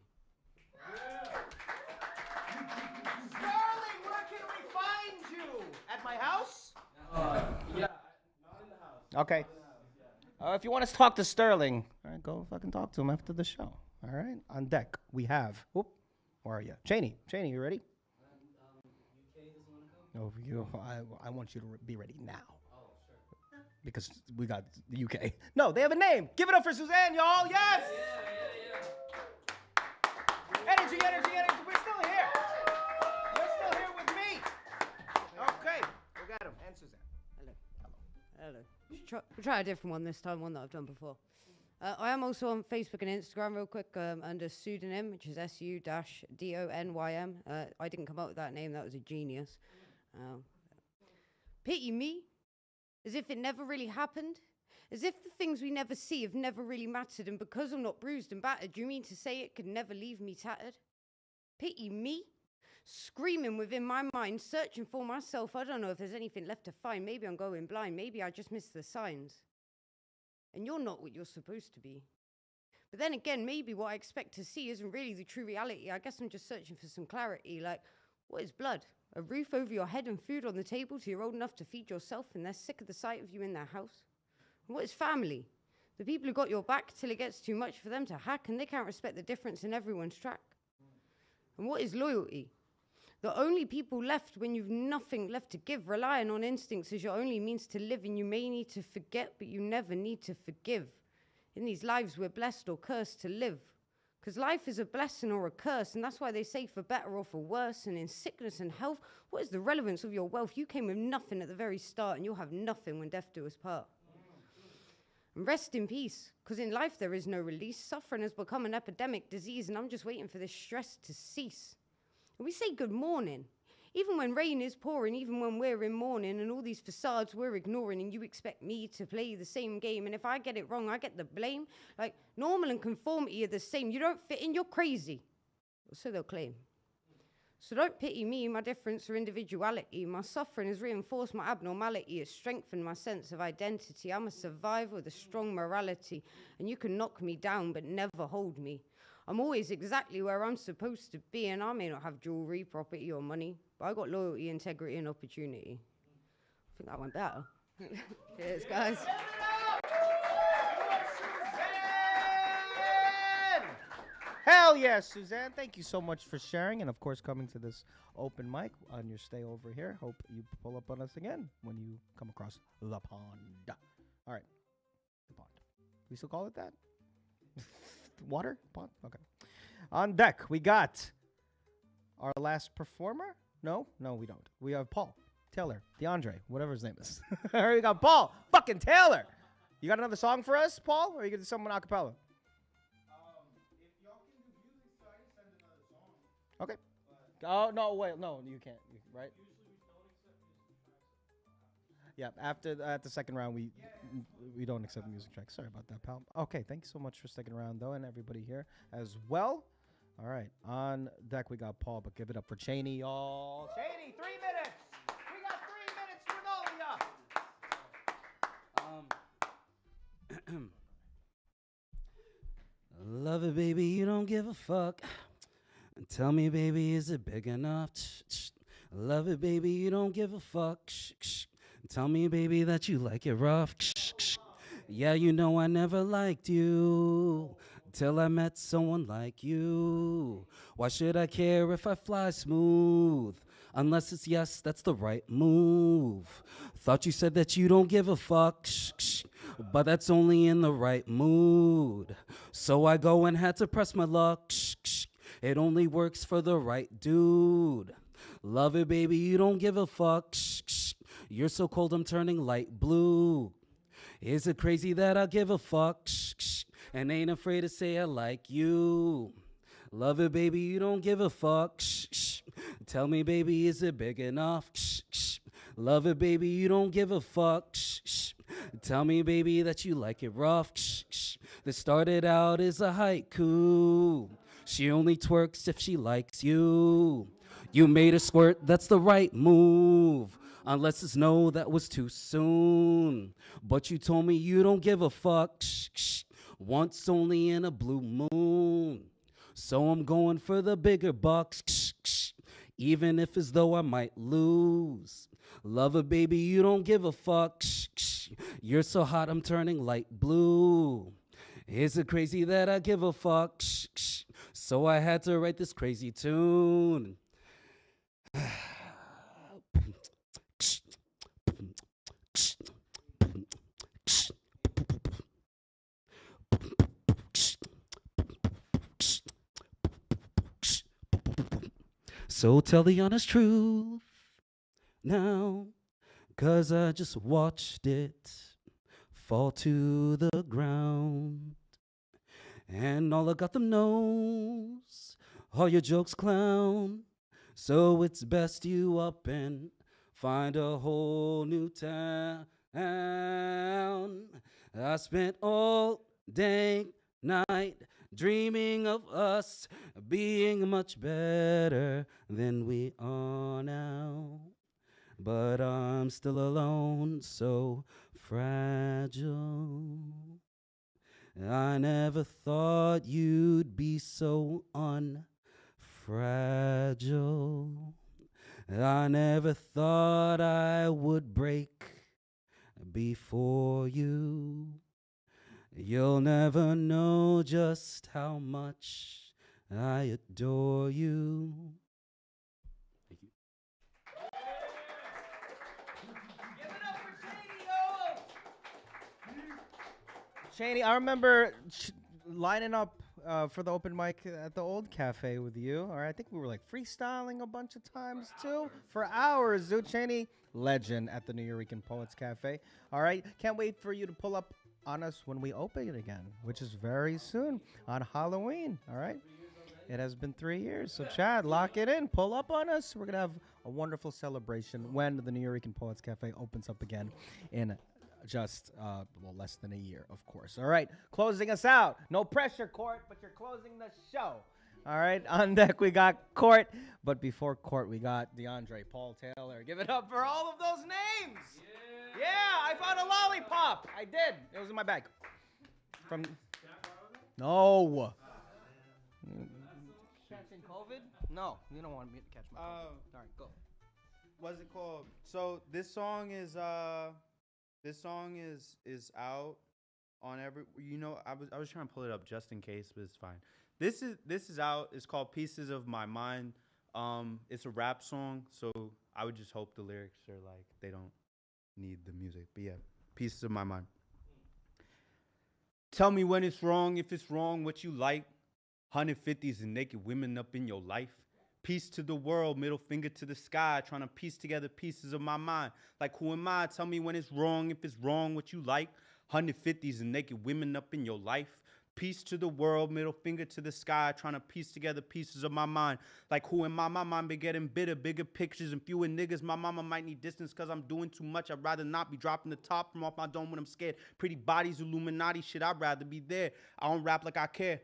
Sterling, where can we find you? At my house? Yeah, not in the house. Okay. If you want us to talk to Sterling, all right, go fucking talk to him after the show. All right. On deck, we have. Whoop. Where are you? Chaney, you ready? No, I want you to be ready now. Oh, sure. Because we got the UK. No, they have a name. Give it up for Suzanne, y'all. Yes. Yeah. Energy. We're still here. You're still here with me. Okay. We got him and Suzanne. Hello. We'll try a different one this time, one that I've done before. I am also on Facebook and Instagram real quick under pseudonym, which is SU-DONYM. I didn't come up with that name. That was a genius. Pity me, as if it never really happened, as if the things we never see have never really mattered, and because I'm not bruised and battered, do you mean to say it could never leave me tattered? Pity me, screaming within my mind, searching for myself. I don't know if there's anything left to find. Maybe I'm going blind. Maybe I just missed the signs. And you're not what you're supposed to be. But then again, maybe what I expect to see isn't really the true reality. I guess I'm just searching for some clarity, like, what is blood? A roof over your head and food on the table till you're old enough to feed yourself and they're sick of the sight of you in their house? And what is family? The people who got your back till it gets too much for them to hack and they can't respect the difference in everyone's track. And what is loyalty? The only people left when you've nothing left to give, relying on instincts as your only means to live, and you may need to forget, but you never need to forgive. In these lives, we're blessed or cursed to live. Because life is a blessing or a curse, and that's why they say for better or for worse. And in sickness and health, what is the relevance of your wealth? You came with nothing at the very start, and you'll have nothing when death do us part. And rest in peace, because in life there is no release. Suffering has become an epidemic disease, and I'm just waiting for this stress to cease. And we say good morning, even when rain is pouring, even when we're in mourning, and all these facades we're ignoring, and you expect me to play the same game, and if I get it wrong, I get the blame. Like, normal and conformity are the same. You don't fit in, you're crazy. So they'll claim. So don't pity me, my difference or individuality. My suffering has reinforced my abnormality. It's strengthened my sense of identity. I'm a survivor with a strong morality, and you can knock me down, but never hold me. I'm always exactly where I'm supposed to be, and I may not have jewelry, property, or money, but I got loyalty, integrity, and opportunity. I think that went better. Cheers, guys. Hell yeah, Suzanne. Thank you so much for sharing and, of course, coming to this open mic on your stay over here. Hope you pull up on us again when you come across the pond. All right. The pond. We still call it that? Water? Pond? Okay. On deck, we got our last performer. No, we don't. We have Paul Taylor, DeAndre, whatever his name is. All right, we got Paul fucking Taylor. You got another song for us, Paul? Or are you going to do something a cappella? Okay. Oh, no, wait. No, you can't. Right? Yeah, after the second round, we don't accept music tracks. Sorry about that, pal. Okay, thanks so much for sticking around, though, and everybody here as well. All right, on deck, we got Paul, but give it up for Chaney, y'all. Chaney, 3 minutes. We got 3 minutes for Nolia. Love it, baby, you don't give a fuck. Tell me, baby, is it big enough? Love it, baby, you don't give a fuck. Tell me, baby, that you like it rough. Yeah, you know I never liked you till I met someone like you. Why should I care if I fly smooth? Unless it's yes, that's the right move. Thought you said that you don't give a fuck, but that's only in the right mood. So I go and had to press my luck. It only works for the right dude. Love it, baby, you don't give a fuck. You're so cold, I'm turning light blue. Is it crazy that I give a fuck? And ain't afraid to say I like you. Love it, baby, you don't give a fuck. Tell me, baby, is it big enough? Love it, baby, you don't give a fuck. Tell me, baby, that you like it rough. This started out as a haiku. She only twerks if she likes you. You made her squirt, that's the right move. Unless it's no, that was too soon. But you told me you don't give a fuck. Once only in a blue moon. So I'm going for the bigger bucks. Even if as though I might lose. Love it, baby, you don't give a fuck. You're so hot, I'm turning light blue. Is it crazy that I give a fuck? So I had to write this crazy tune. So tell the honest truth now, 'cause I just watched it fall to the ground. And all I got them knows, all your jokes clown. So it's best you up and find a whole new town. I spent all day, night, dreaming of us being much better than we are now. But I'm still alone, so fragile. I never thought you'd be so unfragile. I never thought I would break before you. You'll never know just how much I adore you. Thank you. Chaney, I remember lining up for the open mic at the old cafe with you. All right, I think we were like freestyling a bunch of times too for hours. Dude, Chaney, legend at the Nuyorican Poets Cafe. All right, can't wait for you to pull up on us when we open it again, which is very soon on Halloween. All right, it has been 3 years. So Chad, lock it in, pull up on us. We're gonna have a wonderful celebration when the Nuyorican Poets Cafe opens up again in just less than a year, of course. All right, closing us out. No pressure, Court, but you're closing the show. All right, on deck we got Court, but before Court we got DeAndre, Paul Taylor. Give it up for all of those names. Yeah, I found a lollipop. I did. It was in my bag. From no. Catching COVID? No, you don't want me to catch my COVID. All right, go. What's it called? So this song is out on every. I was trying to pull it up just in case, but it's fine. This is out. It's called Pieces of My Mind. It's a rap song, so I would just hope the lyrics are like they don't need the music. But yeah, Pieces of My Mind. Tell me when it's wrong, if it's wrong, what you like. 150s and naked women up in your life. Peace to the world, middle finger to the sky, trying to piece together pieces of my mind. Like, who am I? Tell me when it's wrong, if it's wrong, what you like. 150s and naked women up in your life. Peace to the world, middle finger to the sky, trying to piece together pieces of my mind. Like, who am I? My mind been getting bitter, bigger pictures and fewer niggas. My mama might need distance because I'm doing too much. I'd rather not be dropping the top from off my dome when I'm scared. Pretty bodies, Illuminati shit, I'd rather be there. I don't rap like I care.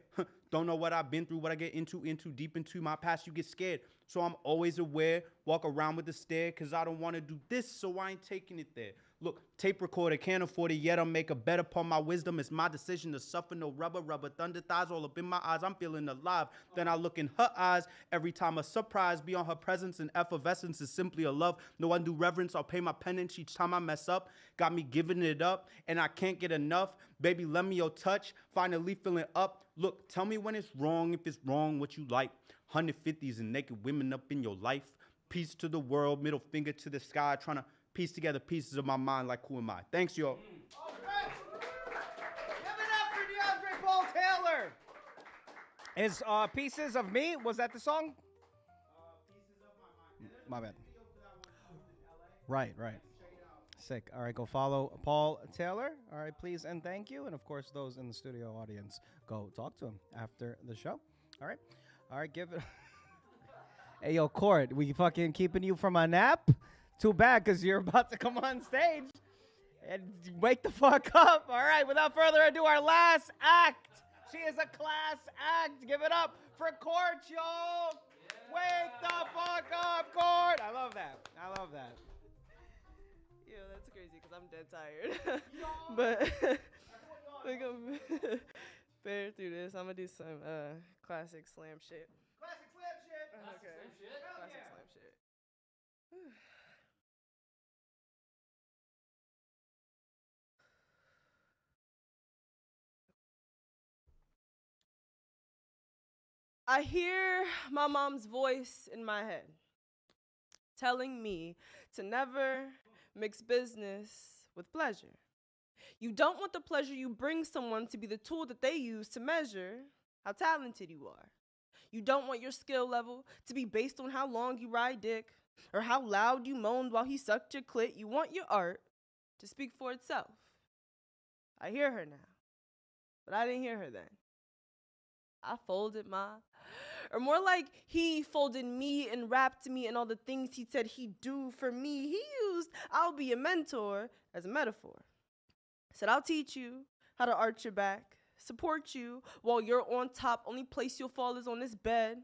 Don't know what I've been through, what I get into deep into my past, you get scared. So I'm always aware, walk around with a stare, because I don't want to do this, so I ain't taking it there. Look, tape recorder, can't afford it yet, I'll make a bet upon my wisdom. It's my decision to suffer, no rubber, thunder thighs all up in my eyes, I'm feeling alive. Then I look in her eyes, every time a surprise, beyond her presence and effervescence is simply a love. No undue reverence, I'll pay my penance each time I mess up. Got me giving it up, and I can't get enough. Baby, lend me your touch, finally feeling up. Look, tell me when it's wrong, if it's wrong, what you like. 150s and naked women up in your life. Peace to the world, middle finger to the sky, trying to piece together pieces of my mind like who am I? Thanks, y'all. All right. Give it up for DeAndre Paul Taylor. His Pieces of Me, was that the song? Pieces of My bad. Right. Sick. All right, go follow Paul Taylor. All right, please and thank you. And of course, those in the studio audience, go talk to him after the show. All right, give it. Hey, yo, Court, we fucking keeping you from a nap? Too bad, because you're about to come on stage and wake the fuck up. All right, without further ado, our last act. She is a class act. Give it up for Court, yo. Wake the fuck up, Court. I love that. Yo, that's crazy because I'm dead tired. But we're going to bear through this. I'm going to do some classic slam shit. Classic slam shit. Okay. Classic slam shit. I hear my mom's voice in my head telling me to never mix business with pleasure. You don't want the pleasure you bring someone to be the tool that they use to measure how talented you are. You don't want your skill level to be based on how long you ride dick or how loud you moaned while he sucked your clit. You want your art to speak for itself. I hear her now, but I didn't hear her then. I folded or more like he folded me and wrapped me and all the things he said he'd do for me. He used "I'll be a mentor" as a metaphor. Said, I'll teach you how to arch your back, support you while you're on top. Only place you'll fall is on this bed.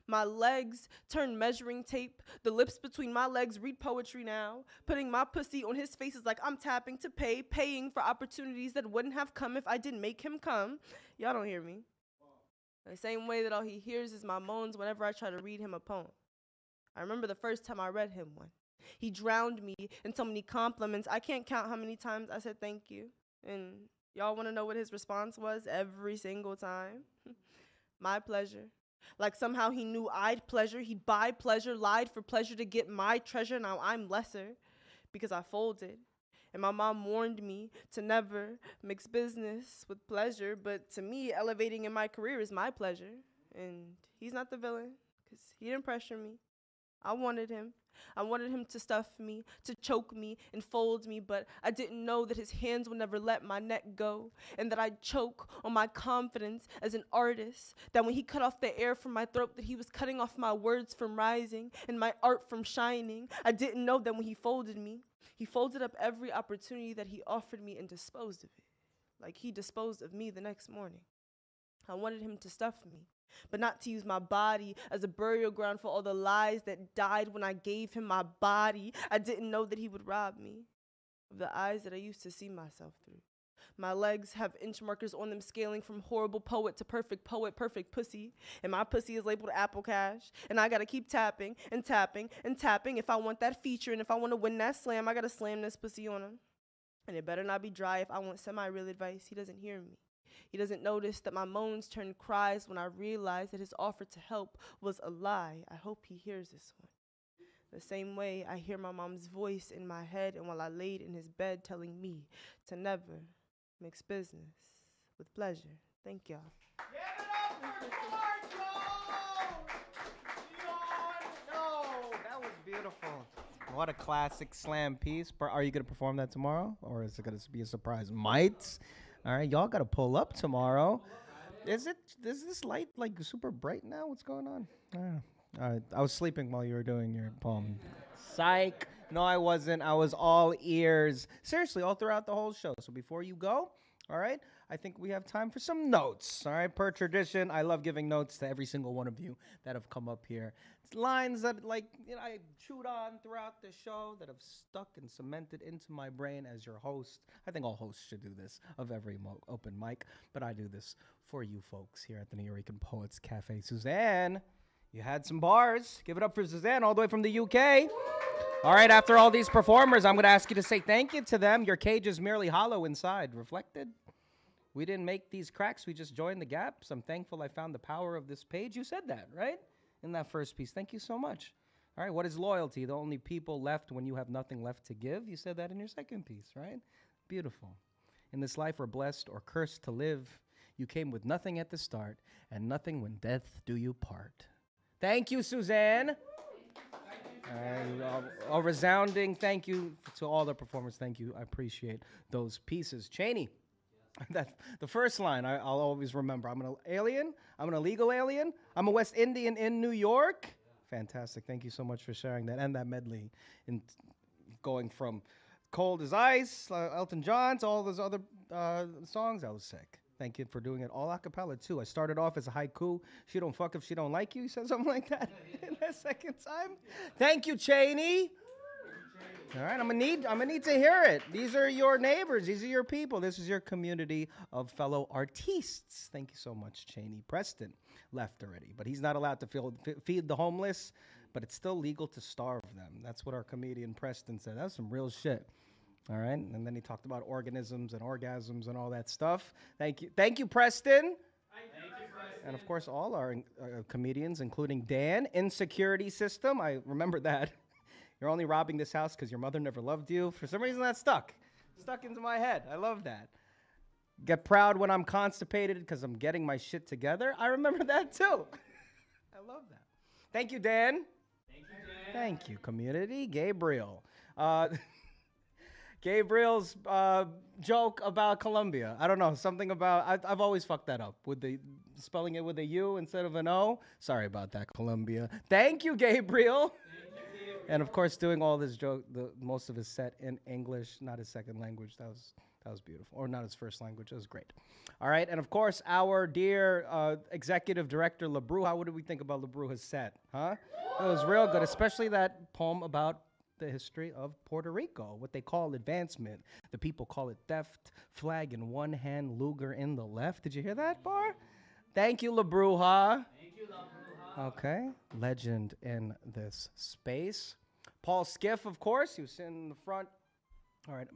My legs turn measuring tape. The lips between my legs read poetry now. Putting my pussy on his face is like I'm tapping to paying for opportunities that wouldn't have come if I didn't make him come. Y'all don't hear me. The same way that all he hears is my moans whenever I try to read him a poem. I remember the first time I read him one. He drowned me in so many compliments. I can't count how many times I said thank you. And y'all want to know what his response was every single time? My pleasure. Like somehow he knew I'd pleasure. He'd buy pleasure, lied for pleasure to get my treasure. Now I'm lesser because I folded. And my mom warned me to never mix business with pleasure. But to me, elevating in my career is my pleasure. And he's not the villain because he didn't pressure me. I wanted him. I wanted him to stuff me, to choke me and fold me, but I didn't know that his hands would never let my neck go, and that I'd choke on my confidence as an artist, that when he cut off the air from my throat, that he was cutting off my words from rising and my art from shining. I didn't know that when he folded me, he folded up every opportunity that he offered me and disposed of it, like he disposed of me the next morning. I wanted him to stuff me, but not to use my body as a burial ground for all the lies that died when I gave him my body. I didn't know that he would rob me of the eyes that I used to see myself through. My legs have inch markers on them scaling from horrible poet to perfect poet, perfect pussy. And my pussy is labeled Apple Cash. And I gotta keep tapping and tapping and tapping if I want that feature. And if I want to win that slam, I gotta slam this pussy on him. And it better not be dry if I want semi-real advice. He doesn't hear me. He doesn't notice that my moans turned cries when I realized that his offer to help was a lie. I hope he hears this one. The same way I hear my mom's voice in my head and while I laid in his bed telling me to never mix business with pleasure. Thank y'all. That was beautiful. What a classic slam piece. Are you going to perform that tomorrow? Or is it going to be a surprise? Might. All right, y'all got to pull up tomorrow. Is this light like super bright now? What's going on? All right, I was sleeping while you were doing your poem. Psych. No, I wasn't. I was all ears. Seriously, all throughout the whole show. So before you go, all right, I think we have time for some notes. All right, per tradition, I love giving notes to every single one of you that have come up here. It's lines that I chewed on throughout the show that have stuck and cemented into my brain as your host. I think all hosts should do this of every open mic, but I do this for you folks here at the Nuyorican Poets Cafe. Suzanne, you had some bars. Give it up for Suzanne all the way from the UK. All right, after all these performers, I'm going to ask you to say thank you to them. Your cage is merely hollow inside. Reflected? We didn't make these cracks. We just joined the gaps. I'm thankful I found the power of this page. You said that, right? In that first piece. Thank you so much. All right, what is loyalty? The only people left when you have nothing left to give. You said that in your second piece, right? Beautiful. In this life, we're blessed or cursed to live. You came with nothing at the start, and nothing when death do you part. Thank you, Suzanne. And a resounding thank you to all the performers. Thank you. I appreciate those pieces. Chaney, the first line I'll always remember. I'm an alien. I'm an illegal alien. I'm a West Indian in New York. Fantastic. Thank you so much for sharing that and that medley. In going from Cold as Ice, Elton John, to all those other songs. That was sick. Thank you for doing it all a cappella, too. I started off as a haiku. She don't fuck if she don't like you. You said something like that in that second time. Thank you, Chaney. All right, I'm gonna need to hear it. These are your neighbors. These are your people. This is your community of fellow artistes. Thank you so much, Chaney. Preston left already, but he's not allowed to feed the homeless, but it's still legal to starve them. That's what our comedian Preston said. That was some real shit. All right, and then he talked about organisms and orgasms and all that stuff. Thank you, Preston. Thank you, Preston. And of course, all our comedians, including Dan. Insecurity system. I remember that. You're only robbing this house because your mother never loved you. For some reason, that stuck into my head. I love that. Get proud when I'm constipated because I'm getting my shit together. I remember that too. I love that. Thank you, Dan. Thank you, Dan. Thank you, community. Gabriel. Gabriel's joke about Colombia. I don't know, something about, I've always fucked that up with the spelling it with a U instead of an O. Sorry about that, Colombia. Thank you, Gabriel. And of course, doing all this joke, most of his set in English, not his second language. That was beautiful, or not his first language. That was great. All right, and of course, our dear executive director, Bruja. What did we think about Bruja's set? Huh? It was real good, especially that poem about the history of Puerto Rico, what they call advancement. The people call it theft. Flag in one hand, Luger in the left. Did you hear that bar? Thank you, Bruja. Thank you, Bruja. Okay, legend in this space. Paul Skiff, of course, he was sitting in the front. All right,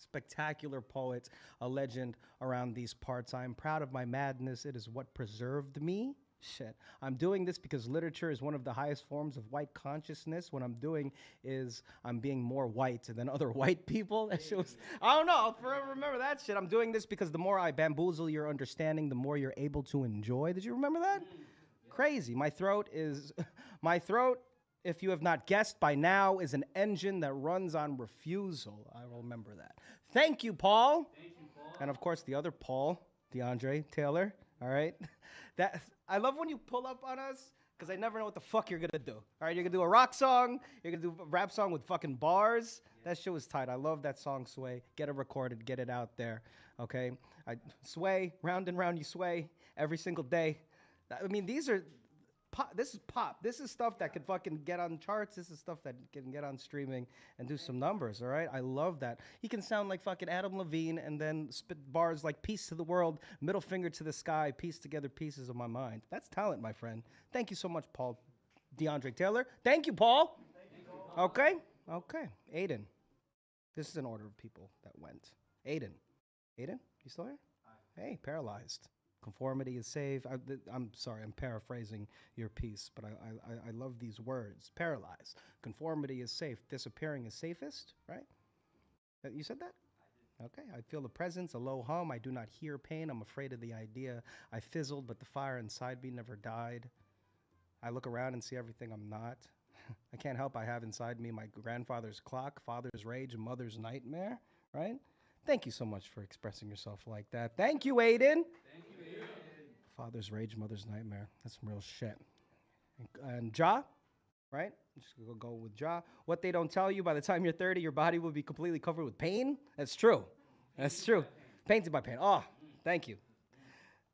spectacular poet, a legend around these parts. I am proud of my madness. It is what preserved me. Shit. I'm doing this because literature is one of the highest forms of white consciousness. What I'm doing is I'm being more white than other white people. That shit was, I don't know, I'll forever remember that shit. I'm doing this because the more I bamboozle your understanding, the more you're able to enjoy. Did you remember that? Crazy. My throat, if you have not guessed by now, is an engine that runs on refusal. I will remember that. Thank you, Paul. Thank you, Paul. And of course, the other Paul, DeAndre Taylor. All right. I love when you pull up on us because I never know what the fuck you're gonna do. All right, you're gonna do a rock song, you're gonna do a rap song with fucking bars. Yeah. That shit was tight. I love that song, Sway. Get it recorded, get it out there. Okay, sway, round and round you sway every single day. I mean, these are pop. This is pop. This is stuff that could fucking get on charts. This is stuff that can get on streaming and do some numbers. All right, I love that. He can sound like fucking Adam Levine and then spit bars like "Peace to the world, middle finger to the sky, piece together pieces of my mind." That's talent, my friend. Thank you so much, Paul DeAndre Taylor. Thank you, Paul. Thank you, Paul. Okay. Aidan. This is an order of people that went. Aidan, you still here? Hey, paralyzed. Conformity is safe. I'm sorry, I'm paraphrasing your piece, but I love these words. Paralyzed. Conformity is safe. Disappearing is safest, right? You said that? Okay. I feel the presence, a low hum. I do not hear pain. I'm afraid of the idea. I fizzled, but the fire inside me never died. I look around and see everything I'm not. I can't help I have inside me my grandfather's clock, father's rage, and mother's nightmare, right? Thank you so much for expressing yourself like that. Thank you, Aidan. Thank you, Aidan. Father's rage, mother's nightmare. That's some real shit. And Ja, right? Just go with Ja. What they don't tell you, by the time you're 30, your body will be completely covered with pain. That's true. That's true. Painted by pain. Oh, thank you.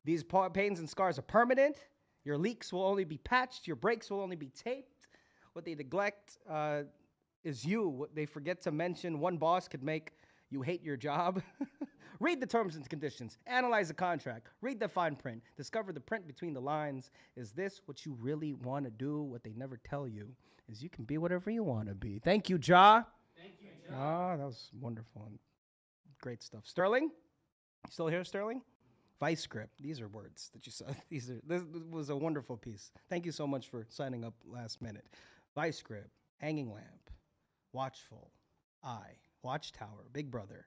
These pains and scars are permanent. Your leaks will only be patched. Your breaks will only be taped. What they neglect is you. What they forget to mention, one boss could make you hate your job. Read the terms and conditions. Analyze the contract. Read the fine print. Discover the print between the lines. Is this what you really want to do? What they never tell you is you can be whatever you want to be. Thank you, Ja. Thank you, Ja. Ah, that was wonderful and great stuff. Sterling? You still here, Sterling? Vice grip. These are words that you saw. This was a wonderful piece. Thank you so much for signing up last minute. Vice grip, hanging lamp, watchful, eye, watchtower, big brother,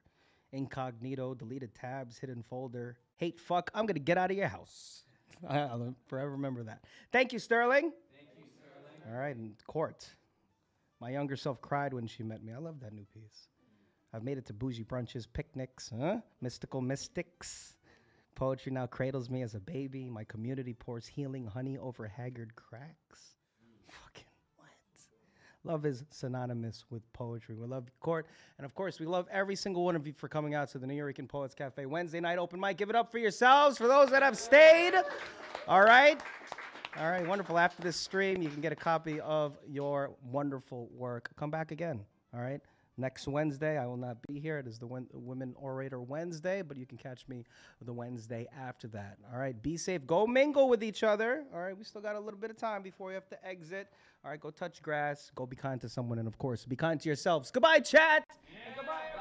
incognito, deleted tabs, hidden folder, hate fuck, I'm going to get out of your house. I'll forever remember that. Thank you, Sterling. Thank you, Sterling. All right, and court. My younger self cried when she met me. I love that new piece. I've made it to bougie brunches, picnics, mystical mystics. Poetry now cradles me as a baby. My community pours healing honey over haggard cracks. Fucking what? Love is synonymous with poetry. We love court. And of course, we love every single one of you for coming out to the Nuyorican Poets Cafe Wednesday night open mic. Give it up for yourselves, for those that have stayed. All right. All right, wonderful. After this stream, you can get a copy of your wonderful work. Come back again. All right. Next Wednesday, I will not be here. It is the Women Orator Wednesday, but you can catch me the Wednesday after that. All right, be safe. Go mingle with each other. All right, we still got a little bit of time before we have to exit. All right, go touch grass. Go be kind to someone. And, of course, be kind to yourselves. Goodbye, chat. And goodbye,